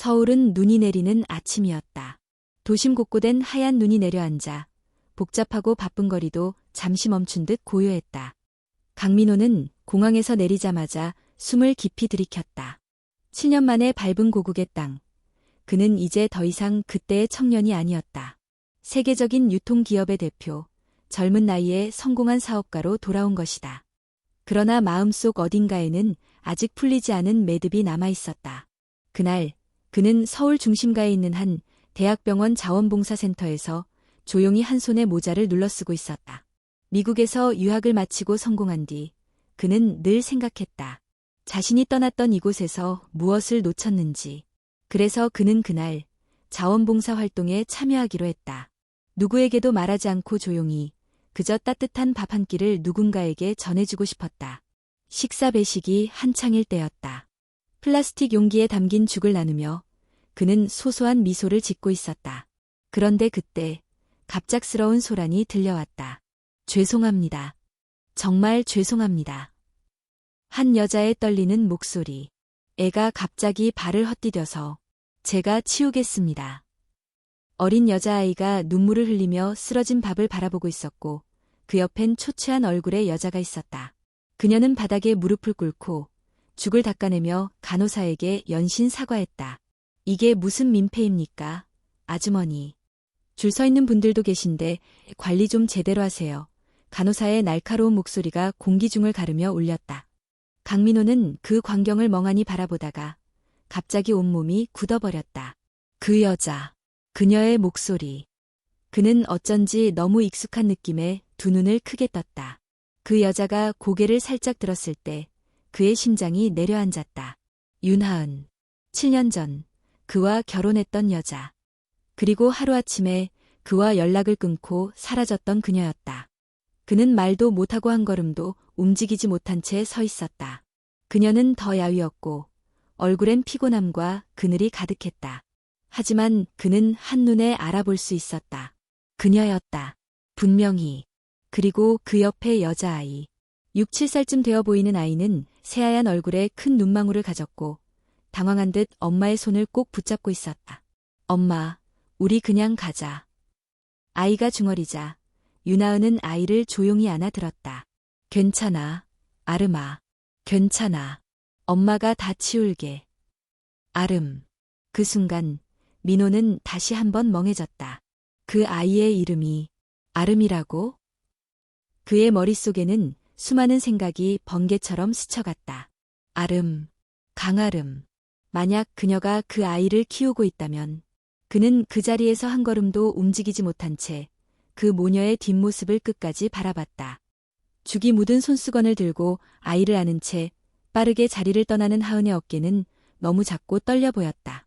서울은 눈이 내리는 아침이었다. 도심 곳곳엔 하얀 눈이 내려앉아 복잡하고 바쁜 거리도 잠시 멈춘 듯 고요했다. 강민호는 공항에서 내리자마자 숨을 깊이 들이켰다. 7년 만에 밟은 고국의 땅. 그는 이제 더 이상 그때의 청년이 아니었다. 세계적인 유통기업의 대표, 젊은 나이에 성공한 사업가로 돌아온 것이다. 그러나 마음속 어딘가에는 아직 풀리지 않은 매듭이 남아있었다. 그날 그는 서울 중심가에 있는 한 대학병원 자원봉사센터에서 조용히 한 손에 모자를 눌러쓰고 있었다. 미국에서 유학을 마치고 성공한 뒤 그는 늘 생각했다. 자신이 떠났던 이곳에서 무엇을 놓쳤는지. 그래서 그는 그날 자원봉사 활동에 참여하기로 했다. 누구에게도 말하지 않고 조용히 그저 따뜻한 밥 한 끼를 누군가에게 전해주고 싶었다. 식사 배식이 한창일 때였다. 플라스틱 용기에 담긴 죽을 나누며 그는 소소한 미소를 짓고 있었다. 그런데 그때 갑작스러운 소란이 들려왔다. 죄송합니다. 정말 죄송합니다. 한 여자의 떨리는 목소리. 애가 갑자기 발을 헛디뎌서 제가 치우겠습니다. 어린 여자아이가 눈물을 흘리며 쓰러진 밥을 바라보고 있었고 그 옆엔 초췌한 얼굴의 여자가 있었다. 그녀는 바닥에 무릎을 꿇고 죽을 닦아내며 간호사에게 연신 사과했다. 이게 무슨 민폐입니까? 아주머니. 줄 서 있는 분들도 계신데 관리 좀 제대로 하세요. 간호사의 날카로운 목소리가 공기 중을 가르며 울렸다. 강민호는 그 광경을 멍하니 바라보다가 갑자기 온몸이 굳어버렸다. 그 여자, 그녀의 목소리. 그는 어쩐지 너무 익숙한 느낌에 두 눈을 크게 떴다. 그 여자가 고개를 살짝 들었을 때 그의 심장이 내려앉았다. 윤하은. 7년 전 그와 결혼했던 여자. 그리고 하루아침에 그와 연락을 끊고 사라졌던 그녀였다. 그는 말도 못하고 한 걸음도 움직이지 못한 채 서 있었다. 그녀는 더 야위었고 얼굴엔 피곤함과 그늘이 가득했다. 하지만 그는 한눈에 알아볼 수 있었다. 그녀였다. 분명히. 그리고 그 옆에 여자아이. 6, 7살쯤 되어 보이는 아이는 새하얀 얼굴에 큰 눈망울을 가졌고 당황한 듯 엄마의 손을 꼭 붙잡고 있었다. 엄마, 우리 그냥 가자. 아이가 중얼이자 윤하은은 아이를 조용히 안아들었다. 괜찮아, 아름아. 괜찮아. 엄마가 다 치울게. 아름. 그 순간 민호는 다시 한번 멍해졌다. 그 아이의 이름이 아름이라고? 그의 머릿속에는 수많은 생각이 번개처럼 스쳐갔다. 아름, 강아름. 만약 그녀가 그 아이를 키우고 있다면 그는 그 자리에서 한 걸음도 움직이지 못한 채 그 모녀의 뒷모습을 끝까지 바라봤다. 죽이 묻은 손수건을 들고 아이를 안은 채 빠르게 자리를 떠나는 하은의 어깨는 너무 작고 떨려 보였다.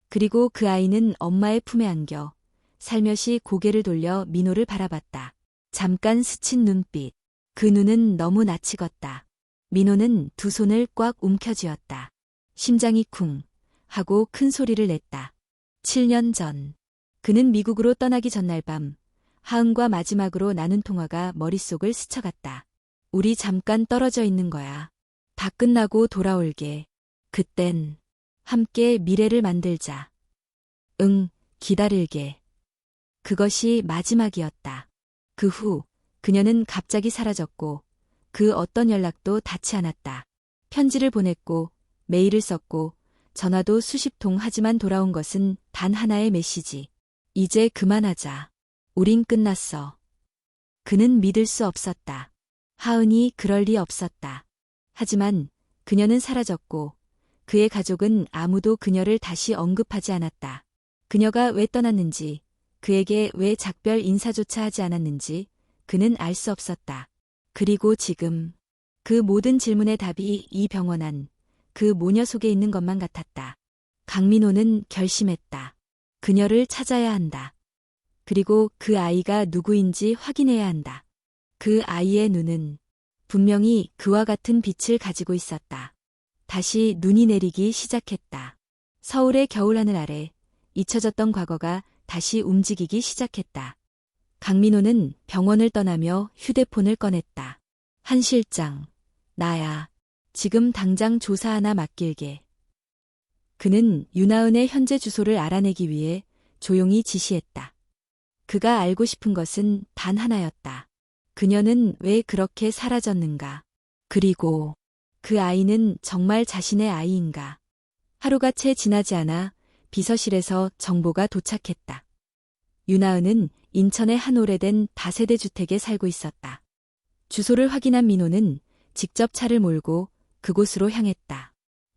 그리고 그 아이는 엄마의 품에 안겨 살며시 고개를 돌려 민호를 바라봤다. 잠깐 스친 눈빛. 그 눈은 너무 낯익었다. 민호는 두 손을 꽉 움켜쥐었다. 심장이 쿵 하고 큰 소리를 냈다. 7년 전. 그는 미국으로 떠나기 전날 밤 하은과 마지막으로 나눈 통화가 머릿속을 스쳐갔다. 우리 잠깐 떨어져 있는 거야. 다 끝나고 돌아올게. 그땐 함께 미래를 만들자. 응, 기다릴게. 그것이 마지막이었다. 그 후 그녀는 갑자기 사라졌고 그 어떤 연락도 닿지 않았다. 편지를 보냈고 메일을 썼고 전화도 수십 통 하지만 돌아온 것은 단 하나의 메시지. 이제 그만하자. 우린 끝났어. 그는 믿을 수 없었다. 하은이 그럴 리 없었다. 하지만 그녀는 사라졌고 그의 가족은 아무도 그녀를 다시 언급하지 않았다. 그녀가 왜 떠났는지, 그에게 왜 작별 인사조차 하지 않았는지 그는 알 수 없었다. 그리고 지금 그 모든 질문의 답이 이 병원 안, 그 모녀 속에 있는 것만 같았다. 강민호는 결심했다. 그녀를 찾아야 한다. 그리고 그 아이가 누구인지 확인해야 한다. 그 아이의 눈은 분명히 그와 같은 빛을 가지고 있었다. 다시 눈이 내리기 시작했다. 서울의 겨울하늘 아래 잊혀졌던 과거가 다시 움직이기 시작했다. 강민호는 병원을 떠나며 휴대폰을 꺼냈다. 한 실장, 나야. 지금 당장 조사 하나 맡길게. 그는 윤하은의 현재 주소를 알아내기 위해 조용히 지시했다. 그가 알고 싶은 것은 단 하나였다. 그녀는 왜 그렇게 사라졌는가? 그리고 그 아이는 정말 자신의 아이인가? 하루가 채 지나지 않아 비서실에서 정보가 도착했다. 윤하은은 인천의 한 오래된 다세대 주택에 살고 있었다. 주소를 확인한 민호는 직접 차를 몰고 그곳으로 향했다.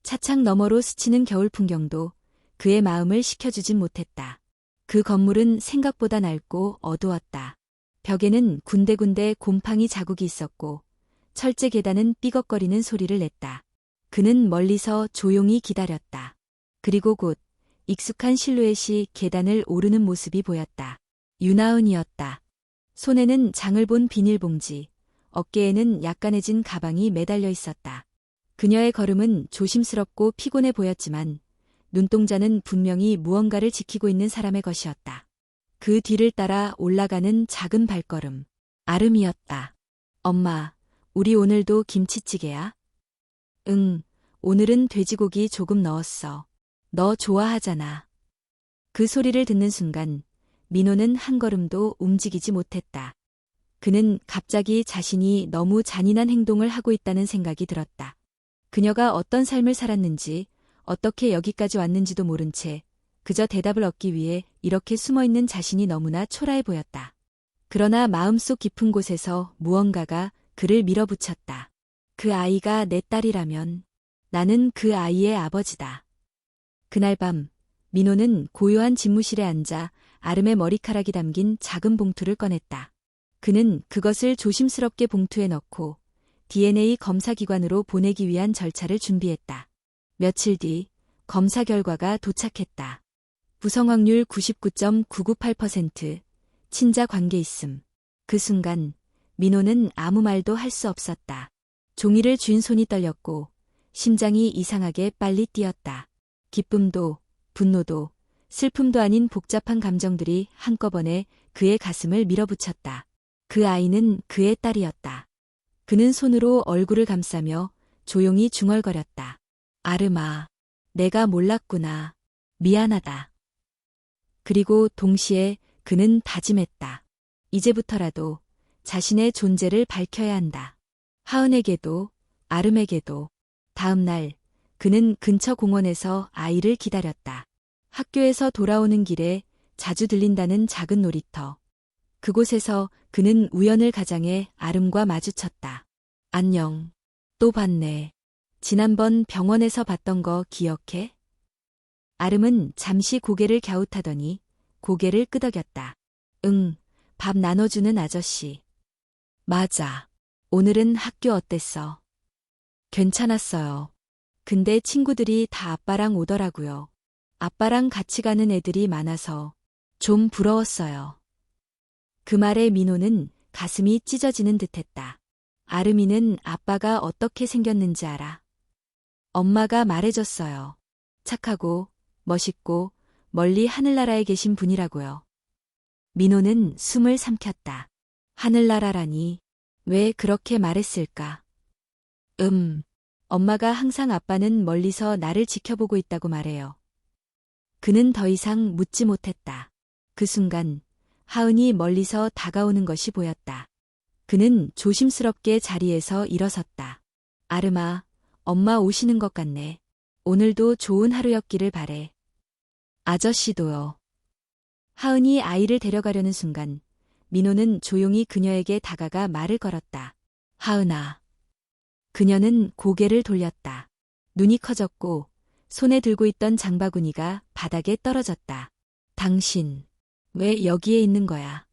차창 너머로 스치는 겨울 풍경도 그의 마음을 식혀주진 못했다. 그 건물은 생각보다 낡고 어두웠다. 벽에는 군데군데 곰팡이 자국이 있었고 철제 계단은 삐걱거리는 소리를 냈다. 그는 멀리서 조용히 기다렸다. 그리고 곧 익숙한 실루엣이 계단을 오르는 모습이 보였다. 윤하은이었다. 손에는 장을 본 비닐봉지, 어깨에는 약간해진 가방이 매달려 있었다. 그녀의 걸음은 조심스럽고 피곤해 보였지만 눈동자는 분명히 무언가를 지키고 있는 사람의 것이었다. 그 뒤를 따라 올라가는 작은 발걸음. 아름이었다. 엄마, 우리 오늘도 김치찌개야? 응, 오늘은 돼지고기 조금 넣었어. 너 좋아하잖아. 그 소리를 듣는 순간 민호는 한 걸음도 움직이지 못했다. 그는 갑자기 자신이 너무 잔인한 행동을 하고 있다는 생각이 들었다. 그녀가 어떤 삶을 살았는지, 어떻게 여기까지 왔는지도 모른 채 그저 대답을 얻기 위해 이렇게 숨어있는 자신이 너무나 초라해 보였다. 그러나 마음속 깊은 곳에서 무언가가 그를 밀어붙였다. 그 아이가 내 딸이라면 나는 그 아이의 아버지다. 그날 밤 민호는 고요한 집무실에 앉아 아름의 머리카락이 담긴 작은 봉투를 꺼냈다. 그는 그것을 조심스럽게 봉투에 넣고 DNA 검사기관으로 보내기 위한 절차를 준비했다. 며칠 뒤 검사 결과가 도착했다. 부성 확률 99.998%, 친자 관계 있음. 그 순간 민호는 아무 말도 할 수 없었다. 종이를 쥔 손이 떨렸고 심장이 이상하게 빨리 뛰었다. 기쁨도 분노도 슬픔도 아닌 복잡한 감정들이 한꺼번에 그의 가슴을 밀어붙였다. 그 아이는 그의 딸이었다. 그는 손으로 얼굴을 감싸며 조용히 중얼거렸다. 아름아, 내가 몰랐구나. 미안하다. 그리고 동시에 그는 다짐했다. 이제부터라도 자신의 존재를 밝혀야 한다. 하은에게도, 아름에게도. 다음 날, 그는 근처 공원에서 아이를 기다렸다. 학교에서 돌아오는 길에 자주 들린다는 작은 놀이터. 그곳에서 그는 우연을 가장해 아름과 마주쳤다. 안녕. 또 봤네. 지난번 병원에서 봤던 거 기억해? 아름은 잠시 고개를 갸웃하더니 고개를 끄덕였다. 응, 밥 나눠주는 아저씨. 맞아. 오늘은 학교 어땠어? 괜찮았어요. 근데 친구들이 다 아빠랑 오더라고요. 아빠랑 같이 가는 애들이 많아서 좀 부러웠어요. 그 말에 민호는 가슴이 찢어지는 듯했다. 아름이는 아빠가 어떻게 생겼는지 알아? 엄마가 말해줬어요. 착하고 멋있고 멀리 하늘나라에 계신 분이라고요. 민호는 숨을 삼켰다. 하늘나라라니 왜 그렇게 말했을까? 엄마가 항상 아빠는 멀리서 나를 지켜보고 있다고 말해요. 그는 더 이상 묻지 못했다. 그 순간 하은이 멀리서 다가오는 것이 보였다. 그는 조심스럽게 자리에서 일어섰다. 아름아, 엄마 오시는 것 같네. 오늘도 좋은 하루였기를 바래. 아저씨도요. 하은이 아이를 데려가려는 순간 민호는 조용히 그녀에게 다가가 말을 걸었다. 하은아. 그녀는 고개를 돌렸다. 눈이 커졌고 손에 들고 있던 장바구니가 바닥에 떨어졌다. 당신, 왜 여기에 있는 거야?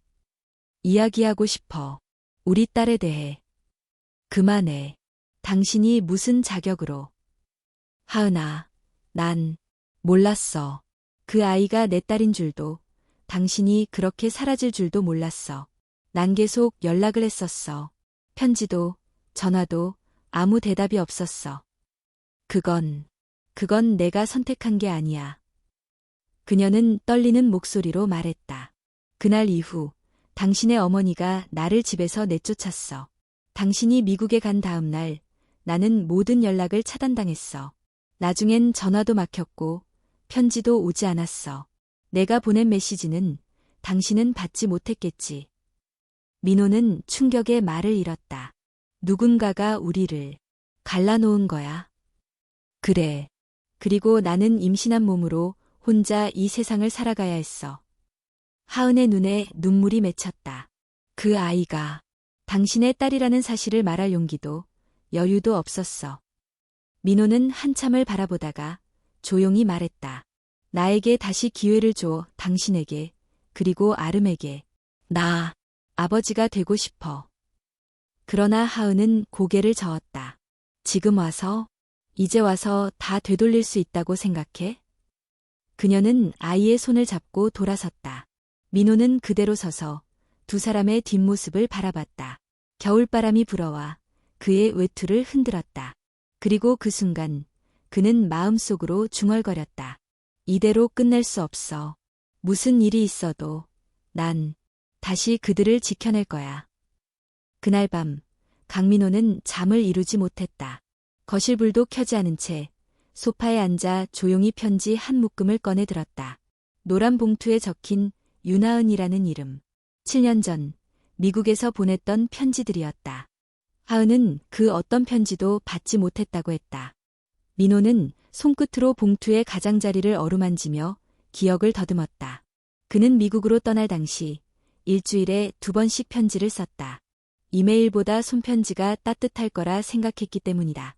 이야기하고 싶어. 우리 딸에 대해. 그만해. 당신이 무슨 자격으로. 하은아, 난 몰랐어. 그 아이가 내 딸인 줄도, 당신이 그렇게 사라질 줄도 몰랐어. 난 계속 연락을 했었어. 편지도, 전화도 아무 대답이 없었어. 그건 내가 선택한 게 아니야. 그녀는 떨리는 목소리로 말했다. 그날 이후 당신의 어머니가 나를 집에서 내쫓았어. 당신이 미국에 간 다음 날 나는 모든 연락을 차단당했어. 나중엔 전화도 막혔고 편지도 오지 않았어. 내가 보낸 메시지는 당신은 받지 못했겠지. 민호는 충격에 말을 잃었다. 누군가가 우리를 갈라놓은 거야. 그래. 그리고 나는 임신한 몸으로 혼자 이 세상을 살아가야 했어. 하은의 눈에 눈물이 맺혔다. 그 아이가 당신의 딸이라는 사실을 말할 용기도 여유도 없었어. 민호는 한참을 바라보다가 조용히 말했다. 나에게 다시 기회를 줘, 당신에게, 그리고 아름에게. 나 아버지가 되고 싶어. 그러나 하은은 고개를 저었다. 지금 와서, 이제 와서 다 되돌릴 수 있다고 생각해? 그녀는 아이의 손을 잡고 돌아섰다. 민호는 그대로 서서 두 사람의 뒷모습을 바라봤다. 겨울바람이 불어와 그의 외투를 흔들었다. 그리고 그 순간 그는 마음속으로 중얼거렸다. 이대로 끝낼 수 없어. 무슨 일이 있어도 난 다시 그들을 지켜낼 거야. 그날 밤 강민호는 잠을 이루지 못했다. 거실불도 켜지 않은 채 소파에 앉아 조용히 편지 한 묶음을 꺼내 들었다. 노란 봉투에 적힌 윤하은이라는 이름. 7년 전 미국에서 보냈던 편지들이었다. 하은은 그 어떤 편지도 받지 못했다고 했다. 민호는 손끝으로 봉투의 가장자리를 어루만지며 기억을 더듬었다. 그는 미국으로 떠날 당시 일주일에 2번씩 편지를 썼다. 이메일보다 손편지가 따뜻할 거라 생각했기 때문이다.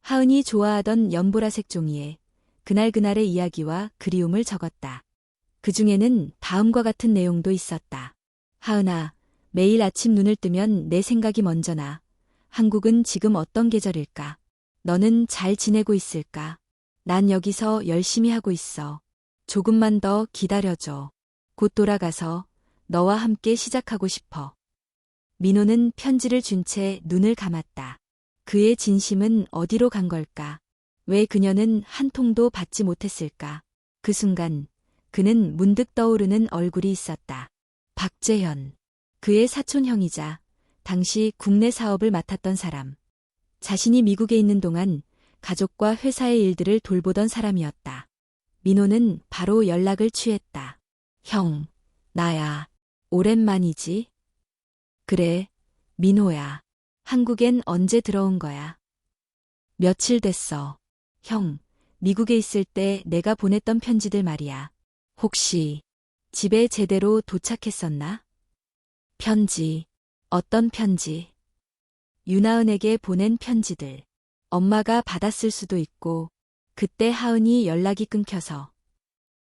하은이 좋아하던 연보라색 종이에 그날그날의 이야기와 그리움을 적었다. 그 중에는 다음과 같은 내용도 있었다. 하은아, 매일 아침 눈을 뜨면 내 생각이 먼저 나. 한국은 지금 어떤 계절일까? 너는 잘 지내고 있을까? 난 여기서 열심히 하고 있어. 조금만 더 기다려줘. 곧 돌아가서 너와 함께 시작하고 싶어. 민호는 편지를 준 채 눈을 감았다. 그의 진심은 어디로 간 걸까? 왜 그녀는 한 통도 받지 못했을까? 그 순간 그는 문득 떠오르는 얼굴이 있었다. 박재현. 그의 사촌형이자 당시 국내 사업을 맡았던 사람. 자신이 미국에 있는 동안 가족과 회사의 일들을 돌보던 사람이었다. 민호는 바로 연락을 취했다. 형, 나야. 오랜만이지? 그래, 민호야. 한국엔 언제 들어온 거야? 며칠 됐어. 형, 미국에 있을 때 내가 보냈던 편지들 말이야. 혹시 집에 제대로 도착했었나? 편지. 어떤 편지? 윤하은에게 보낸 편지들. 엄마가 받았을 수도 있고, 그때 하은이 연락이 끊겨서.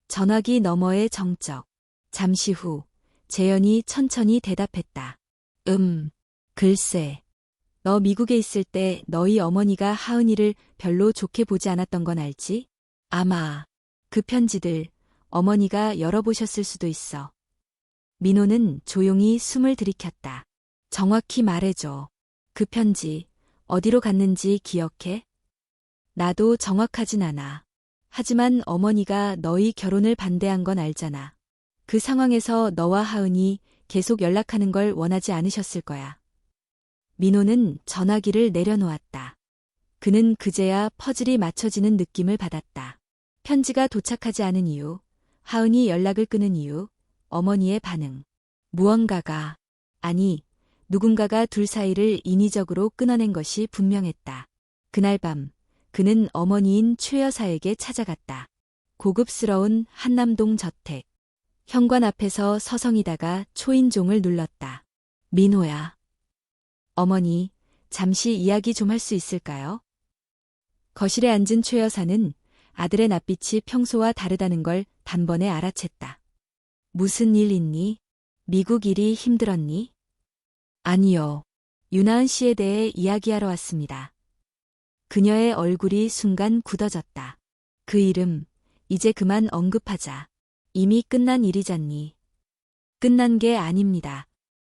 전화기 너머의 정적. 잠시 후, 재현이 천천히 대답했다. 글쎄. 너 미국에 있을 때 너희 어머니가 하은이를 별로 좋게 보지 않았던 건 알지? 아마 그 편지들 어머니가 열어보셨을 수도 있어. 민호는 조용히 숨을 들이켰다. 정확히 말해줘. 그 편지 어디로 갔는지 기억해? 나도 정확하진 않아. 하지만 어머니가 너희 결혼을 반대한 건 알잖아. 그 상황에서 너와 하은이 계속 연락하는 걸 원하지 않으셨을 거야. 민호는 전화기를 내려놓았다. 그는 그제야 퍼즐이 맞춰지는 느낌을 받았다. 편지가 도착하지 않은 이유, 하은이 연락을 끊은 이유, 어머니의 반응. 무언가가, 아니, 누군가가 둘 사이를 인위적으로 끊어낸 것이 분명했다. 그날 밤, 그는 어머니인 최 여사에게 찾아갔다. 고급스러운 한남동 저택. 현관 앞에서 서성이다가 초인종을 눌렀다. 민호야. 어머니, 잠시 이야기 좀 할 수 있을까요? 거실에 앉은 최 여사는 아들의 낯빛이 평소와 다르다는 걸 단번에 알아챘다. 무슨 일 있니? 미국 일이 힘들었니? 아니요. 윤하은 씨에 대해 이야기하러 왔습니다. 그녀의 얼굴이 순간 굳어졌다. 그 이름, 이제 그만 언급하자. 이미 끝난 일이잖니. 끝난 게 아닙니다.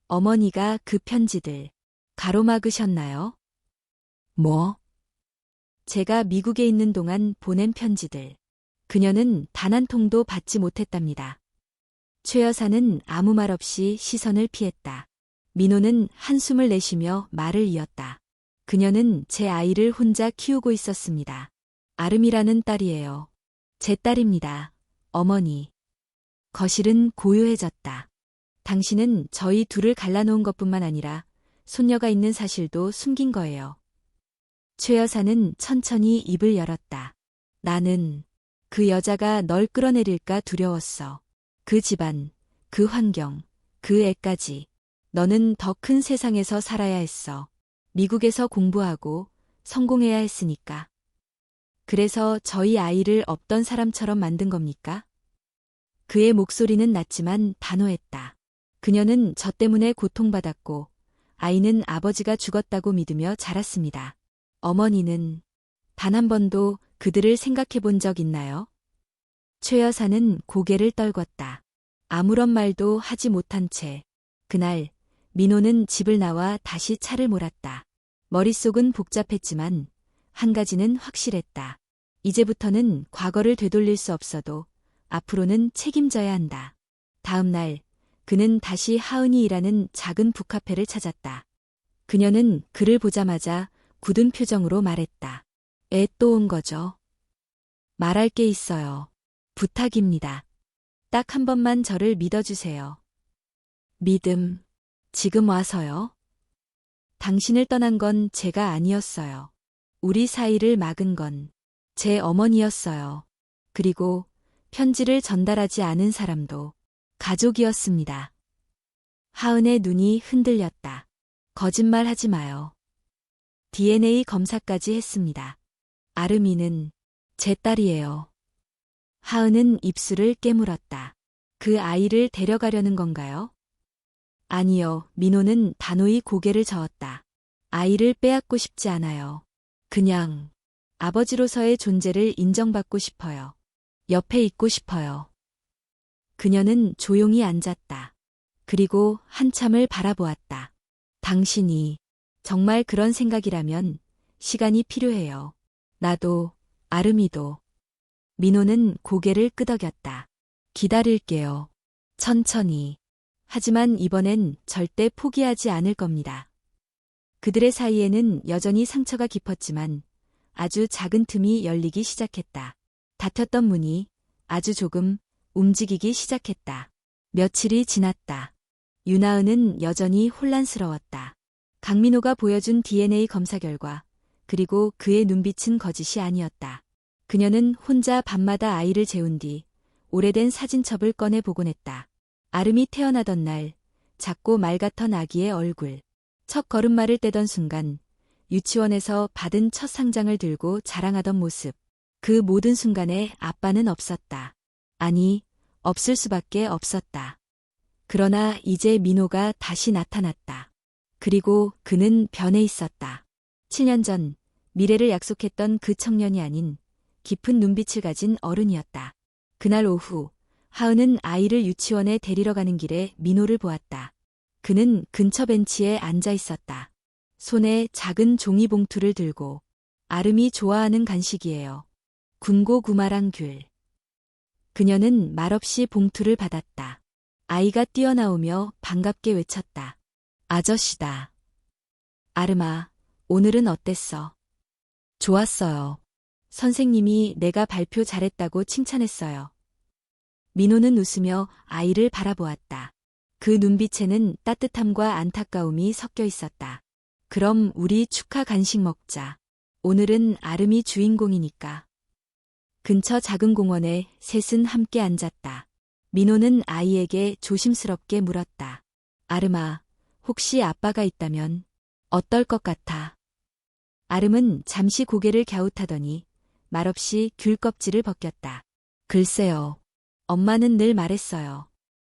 어머니가 그 편지들 가로막으셨나요? 뭐? 제가 미국에 있는 동안 보낸 편지들. 그녀는 단 한 통도 받지 못했답니다. 최 여사는 아무 말 없이 시선을 피했다. 민호는 한숨을 내쉬며 말을 이었다. 그녀는 제 아이를 혼자 키우고 있었습니다. 아름이라는 딸이에요. 제 딸입니다. 어머니. 거실은 고요해졌다. 당신은 저희 둘을 갈라놓은 것뿐만 아니라 손녀가 있는 사실도 숨긴 거예요. 최 여사는 천천히 입을 열었다. 나는 그 여자가 널 끌어내릴까 두려웠어. 그 집안, 그 환경, 그 애까지. 너는 더 큰 세상에서 살아야 했어. 미국에서 공부하고 성공해야 했으니까. 그래서 저희 아이를 없던 사람처럼 만든 겁니까? 그의 목소리는 낮지만 단호했다. 그녀는 저 때문에 고통받았고 아이는 아버지가 죽었다고 믿으며 자랐습니다. 어머니는 단 한 번도 그들을 생각해 본 적 있나요? 최 여사는 고개를 떨궜다. 아무런 말도 하지 못한 채 그날 민호는 집을 나와 다시 차를 몰았다. 머릿속은 복잡했지만 한 가지는 확실했다. 이제부터는 과거를 되돌릴 수 없어도 앞으로는 책임져야 한다. 다음 날 그는 다시 하은이 일하는 작은 북카페를 찾았다. 그녀는 그를 보자마자 굳은 표정으로 말했다. 애 또 온 거죠? 말할 게 있어요. 부탁입니다. 딱 한 번만 저를 믿어주세요. 믿음. 지금 와서요? 당신을 떠난 건 제가 아니었어요. 우리 사이를 막은 건 제 어머니였어요. 그리고 편지를 전달하지 않은 사람도 가족이었습니다. 하은의 눈이 흔들렸다. 거짓말 하지 마요. DNA 검사까지 했습니다. 아름이는 제 딸이에요. 하은은 입술을 깨물었다. 그 아이를 데려가려는 건가요? 아니요, 민호는 단호히 고개를 저었다. 아이를 빼앗고 싶지 않아요. 그냥 아버지로서의 존재를 인정받고 싶어요. 옆에 있고 싶어요. 그녀는 조용히 앉았다. 그리고 한참을 바라보았다. 당신이 정말 그런 생각이라면 시간이 필요해요. 나도, 아름이도. 민호는 고개를 끄덕였다. 기다릴게요. 천천히. 하지만 이번엔 절대 포기하지 않을 겁니다. 그들의 사이에는 여전히 상처가 깊었지만 아주 작은 틈이 열리기 시작했다. 닫혔던 문이 아주 조금 움직이기 시작했다. 며칠이 지났다. 윤하은은 여전히 혼란스러웠다. 강민호가 보여준 DNA 검사 결과, 그리고 그의 눈빛은 거짓이 아니었다. 그녀는 혼자 밤마다 아이를 재운 뒤 오래된 사진첩을 꺼내 보곤 했다. 아름이 태어나던 날, 작고 맑았던 아기의 얼굴. 첫 걸음마를 떼던 순간, 유치원에서 받은 첫 상장을 들고 자랑하던 모습. 그 모든 순간에 아빠는 없었다. 아니, 없을 수밖에 없었다. 그러나 이제 민호가 다시 나타났다. 그리고 그는 변해 있었다. 7년 전 미래를 약속했던 그 청년이 아닌 깊은 눈빛을 가진 어른이었다. 그날 오후 하은은 아이를 유치원에 데리러 가는 길에 민호를 보았다. 그는 근처 벤치에 앉아 있었다. 손에 작은 종이봉투를 들고. 아름이 좋아하는 간식이에요. 군고구마랑 귤. 그녀는 말없이 봉투를 받았다. 아이가 뛰어나오며 반갑게 외쳤다. 아저씨다. 아름아, 오늘은 어땠어? 좋았어요. 선생님이 내가 발표 잘했다고 칭찬했어요. 민호는 웃으며 아이를 바라보았다. 그 눈빛에는 따뜻함과 안타까움이 섞여 있었다. 그럼 우리 축하 간식 먹자. 오늘은 아름이 주인공이니까. 근처 작은 공원에 셋은 함께 앉았다. 민호는 아이에게 조심스럽게 물었다. 아름아, 혹시 아빠가 있다면 어떨 것 같아? 아름은 잠시 고개를 갸웃하더니 말없이 귤 껍질을 벗겼다. 글쎄요. 엄마는 늘 말했어요.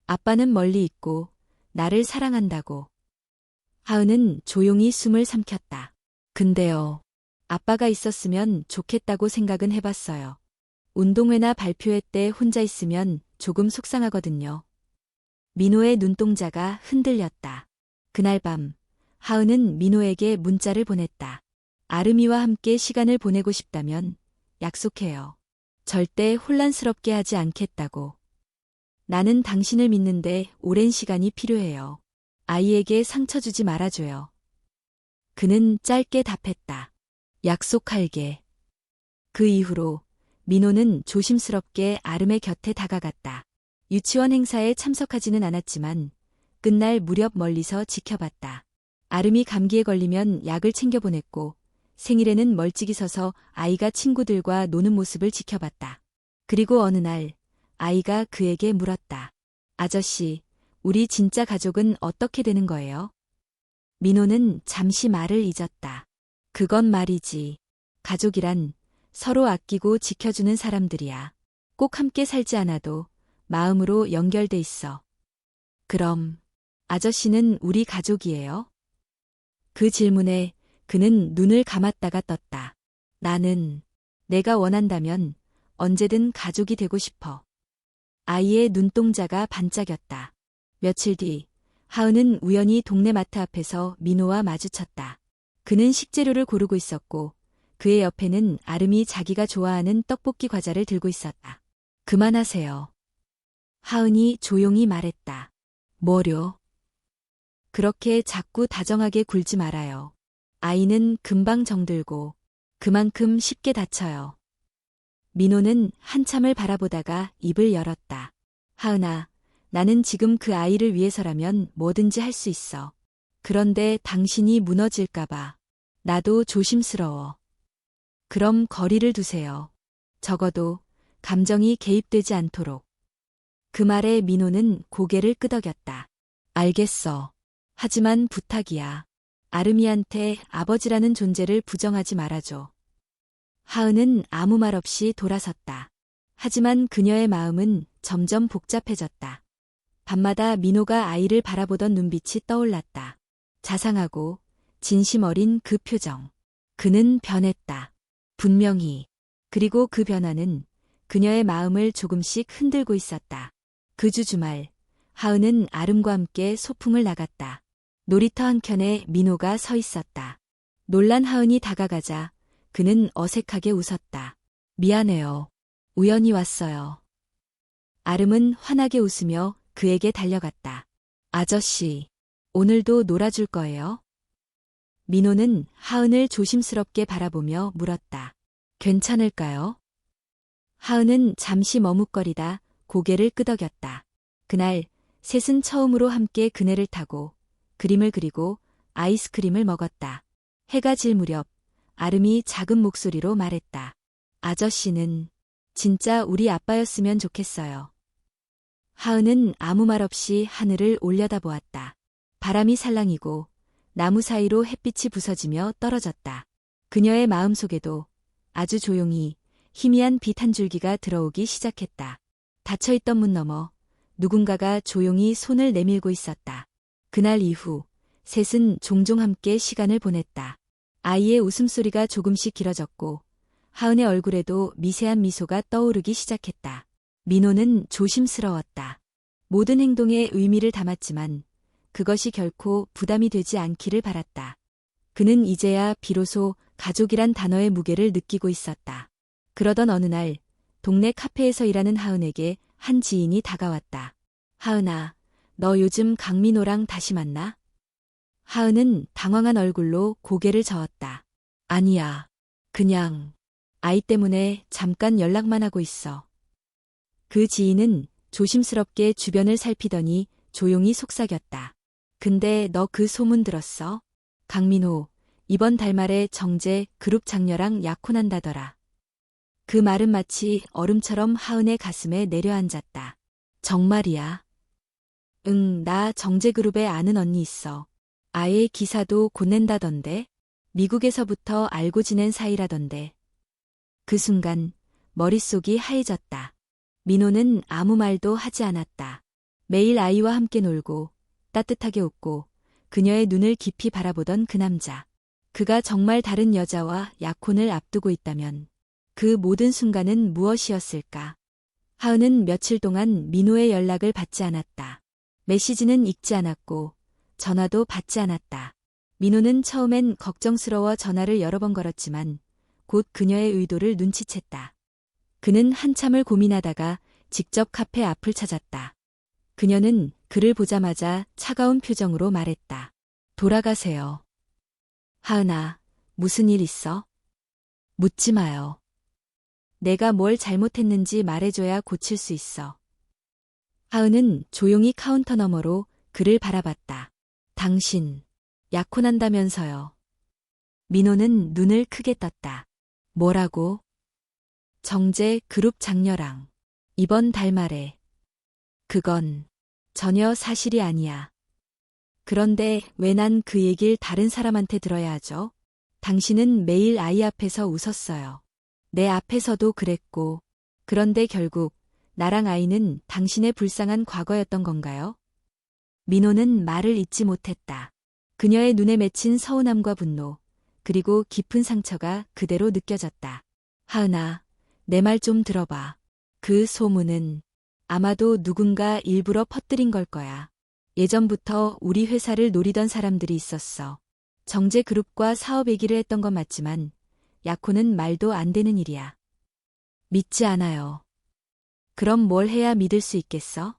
아빠는 멀리 있고 나를 사랑한다고. 하은은 조용히 숨을 삼켰다. 근데요. 아빠가 있었으면 좋겠다고 생각은 해봤어요. 운동회나 발표회 때 혼자 있으면 조금 속상하거든요. 민호의 눈동자가 흔들렸다. 그날 밤, 하은은 민호에게 문자를 보냈다. 아름이와 함께 시간을 보내고 싶다면 약속해요. 절대 혼란스럽게 하지 않겠다고. 나는 당신을 믿는데 오랜 시간이 필요해요. 아이에게 상처 주지 말아줘요. 그는 짧게 답했다. 약속할게. 그 이후로 민호는 조심스럽게 아름의 곁에 다가갔다. 유치원 행사에 참석하지는 않았지만 끝날 무렵 멀리서 지켜봤다. 아름이 감기에 걸리면 약을 챙겨보냈고 생일에는 멀찍이 서서 아이가 친구들과 노는 모습을 지켜봤다. 그리고 어느 날 아이가 그에게 물었다. 아저씨, 우리 진짜 가족은 어떻게 되는 거예요? 민호는 잠시 말을 잊었다. 그건 말이지. 가족이란 서로 아끼고 지켜주는 사람들이야. 꼭 함께 살지 않아도 마음으로 연결돼 있어. 그럼 아저씨는 우리 가족이에요? 그 질문에 그는 눈을 감았다가 떴다. 나는 내가 원한다면 언제든 가족이 되고 싶어. 아이의 눈동자가 반짝였다. 며칠 뒤 하은은 우연히 동네 마트 앞에서 민호와 마주쳤다. 그는 식재료를 고르고 있었고 그의 옆에는 아름이 자기가 좋아하는 떡볶이 과자를 들고 있었다. 그만하세요. 하은이 조용히 말했다. 뭐려? 그렇게 자꾸 다정하게 굴지 말아요. 아이는 금방 정들고 그만큼 쉽게 다쳐요. 민호는 한참을 바라보다가 입을 열었다. 하은아, 나는 지금 그 아이를 위해서라면 뭐든지 할 수 있어. 그런데 당신이 무너질까봐 나도 조심스러워. 그럼 거리를 두세요. 적어도 감정이 개입되지 않도록. 그 말에 민호는 고개를 끄덕였다. 알겠어. 하지만 부탁이야. 아름이한테 아버지라는 존재를 부정하지 말아줘. 하은은 아무 말 없이 돌아섰다. 하지만 그녀의 마음은 점점 복잡해졌다. 밤마다 민호가 아이를 바라보던 눈빛이 떠올랐다. 자상하고 진심 어린 그 표정. 그는 변했다. 분명히. 그리고 그 변화는 그녀의 마음을 조금씩 흔들고 있었다. 그 주 주말, 하은은 아름과 함께 소풍을 나갔다. 놀이터 한켠에 민호가 서 있었다. 놀란 하은이 다가가자 그는 어색하게 웃었다. 미안해요. 우연히 왔어요. 아름은 환하게 웃으며 그에게 달려갔다. 아저씨, 오늘도 놀아줄 거예요? 민호는 하은을 조심스럽게 바라보며 물었다. 괜찮을까요? 하은은 잠시 머뭇거리다 고개를 끄덕였다. 그날 셋은 처음으로 함께 그네를 타고 그림을 그리고 아이스크림을 먹었다. 해가 질 무렵 아름이 작은 목소리로 말했다. 아저씨는 진짜 우리 아빠였으면 좋겠어요. 하은은 아무 말 없이 하늘을 올려다보았다. 바람이 살랑이고 나무 사이로 햇빛이 부서지며 떨어졌다. 그녀의 마음속에도 아주 조용히 희미한 빛 한 줄기가 들어오기 시작했다. 닫혀있던 문 너머 누군가가 조용히 손을 내밀고 있었다. 그날 이후 셋은 종종 함께 시간을 보냈다. 아이의 웃음소리가 조금씩 길어졌고 하은의 얼굴에도 미세한 미소가 떠오르기 시작했다. 민호는 조심스러웠다. 모든 행동에 의미를 담았지만 그것이 결코 부담이 되지 않기를 바랐다. 그는 이제야 비로소 가족이란 단어의 무게를 느끼고 있었다. 그러던 어느 날 동네 카페에서 일하는 하은에게 한 지인이 다가왔다. 하은아, 너 요즘 강민호랑 다시 만나? 하은은 당황한 얼굴로 고개를 저었다. 아니야. 그냥 아이 때문에 잠깐 연락만 하고 있어. 그 지인은 조심스럽게 주변을 살피더니 조용히 속삭였다. 근데 너 그 소문 들었어? 강민호, 이번 달 말에 정제 그룹 장녀랑 약혼한다더라. 그 말은 마치 얼음처럼 하은의 가슴에 내려앉았다. 정말이야? 응, 나 정제그룹에 아는 언니 있어. 아예 기사도 곧 낸다던데? 미국에서부터 알고 지낸 사이라던데. 그 순간 머릿속이 하얘졌다. 민호는 아무 말도 하지 않았다. 매일 아이와 함께 놀고 따뜻하게 웃고 그녀의 눈을 깊이 바라보던 그 남자. 그가 정말 다른 여자와 약혼을 앞두고 있다면 그 모든 순간은 무엇이었을까? 하은은 며칠 동안 민호의 연락을 받지 않았다. 메시지는 읽지 않았고 전화도 받지 않았다. 민호는 처음엔 걱정스러워 전화를 여러 번 걸었지만 곧 그녀의 의도를 눈치챘다. 그는 한참을 고민하다가 직접 카페 앞을 찾았다. 그녀는 그를 보자마자 차가운 표정으로 말했다. 돌아가세요. 하은아, 무슨 일 있어? 묻지 마요. 내가 뭘 잘못했는지 말해줘야 고칠 수 있어. 하은은 조용히 카운터 너머로 그를 바라봤다. 당신, 약혼한다면서요. 민호는 눈을 크게 떴다. 뭐라고? 정제 그룹 장녀랑. 이번 달 말에. 그건 전혀 사실이 아니야. 그런데 왜 난 그 얘길 다른 사람한테 들어야 하죠? 당신은 매일 아이 앞에서 웃었어요. 내 앞에서도 그랬고. 그런데 결국 나랑 아이는 당신의 불쌍한 과거였던 건가요? 민호는 말을 잇지 못했다. 그녀의 눈에 맺힌 서운함과 분노, 그리고 깊은 상처가 그대로 느껴졌다. 하은아, 내 말 좀 들어봐. 그 소문은 아마도 누군가 일부러 퍼뜨린 걸 거야. 예전부터 우리 회사를 노리던 사람들이 있었어. 정제그룹과 사업 얘기를 했던 건 맞지만 약혼은 말도 안 되는 일이야. 믿지 않아요. 그럼 뭘 해야 믿을 수 있겠어?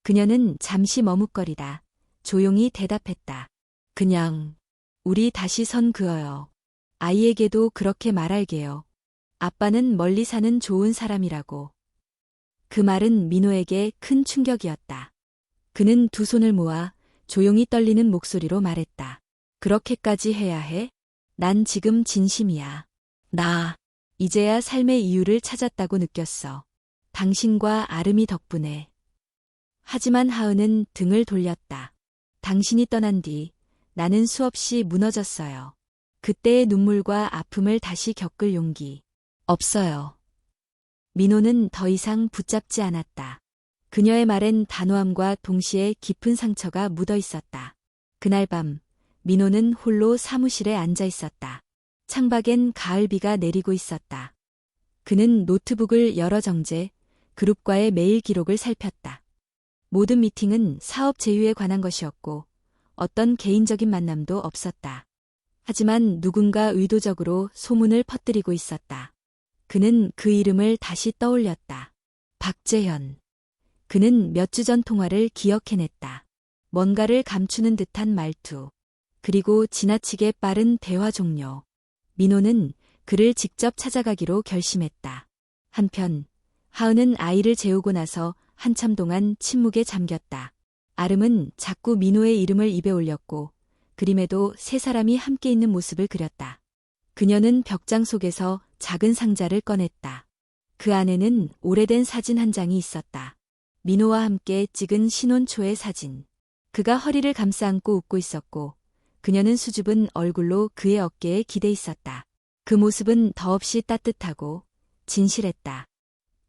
그녀는 잠시 머뭇거리다 조용히 대답했다. 그냥 우리 다시 선 그어요. 아이에게도 그렇게 말할게요. 아빠는 멀리 사는 좋은 사람이라고. 그 말은 민호에게 큰 충격이었다. 그는 두 손을 모아 조용히 떨리는 목소리로 말했다. 그렇게까지 해야 해? 난 지금 진심이야. 나 이제야 삶의 이유를 찾았다고 느꼈어. 당신과 아름이 덕분에. 하지만 하은은 등을 돌렸다. 당신이 떠난 뒤 나는 수없이 무너졌어요. 그때의 눈물과 아픔을 다시 겪을 용기. 없어요. 민호는 더 이상 붙잡지 않았다. 그녀의 말엔 단호함과 동시에 깊은 상처가 묻어 있었다. 그날 밤, 민호는 홀로 사무실에 앉아 있었다. 창밖엔 가을비가 내리고 있었다. 그는 노트북을 열어 정제, 그룹과의 메일 기록을 살폈다. 모든 미팅은 사업 제휴에 관한 것이었고, 어떤 개인적인 만남도 없었다. 하지만 누군가 의도적으로 소문을 퍼뜨리고 있었다. 그는 그 이름을 다시 떠올렸다. 박재현. 그는 몇 주 전 통화를 기억해냈다. 뭔가를 감추는 듯한 말투. 그리고 지나치게 빠른 대화 종료. 민호는 그를 직접 찾아가기로 결심했다. 한편 하은은 아이를 재우고 나서 한참 동안 침묵에 잠겼다. 아름은 자꾸 민호의 이름을 입에 올렸고 그림에도 세 사람이 함께 있는 모습을 그렸다. 그녀는 벽장 속에서 작은 상자를 꺼냈다. 그 안에는 오래된 사진 한 장이 있었다. 민호와 함께 찍은 신혼 초의 사진. 그가 허리를 감싸 안고 웃고 있었고 그녀는 수줍은 얼굴로 그의 어깨에 기대 있었다. 그 모습은 더없이 따뜻하고 진실했다.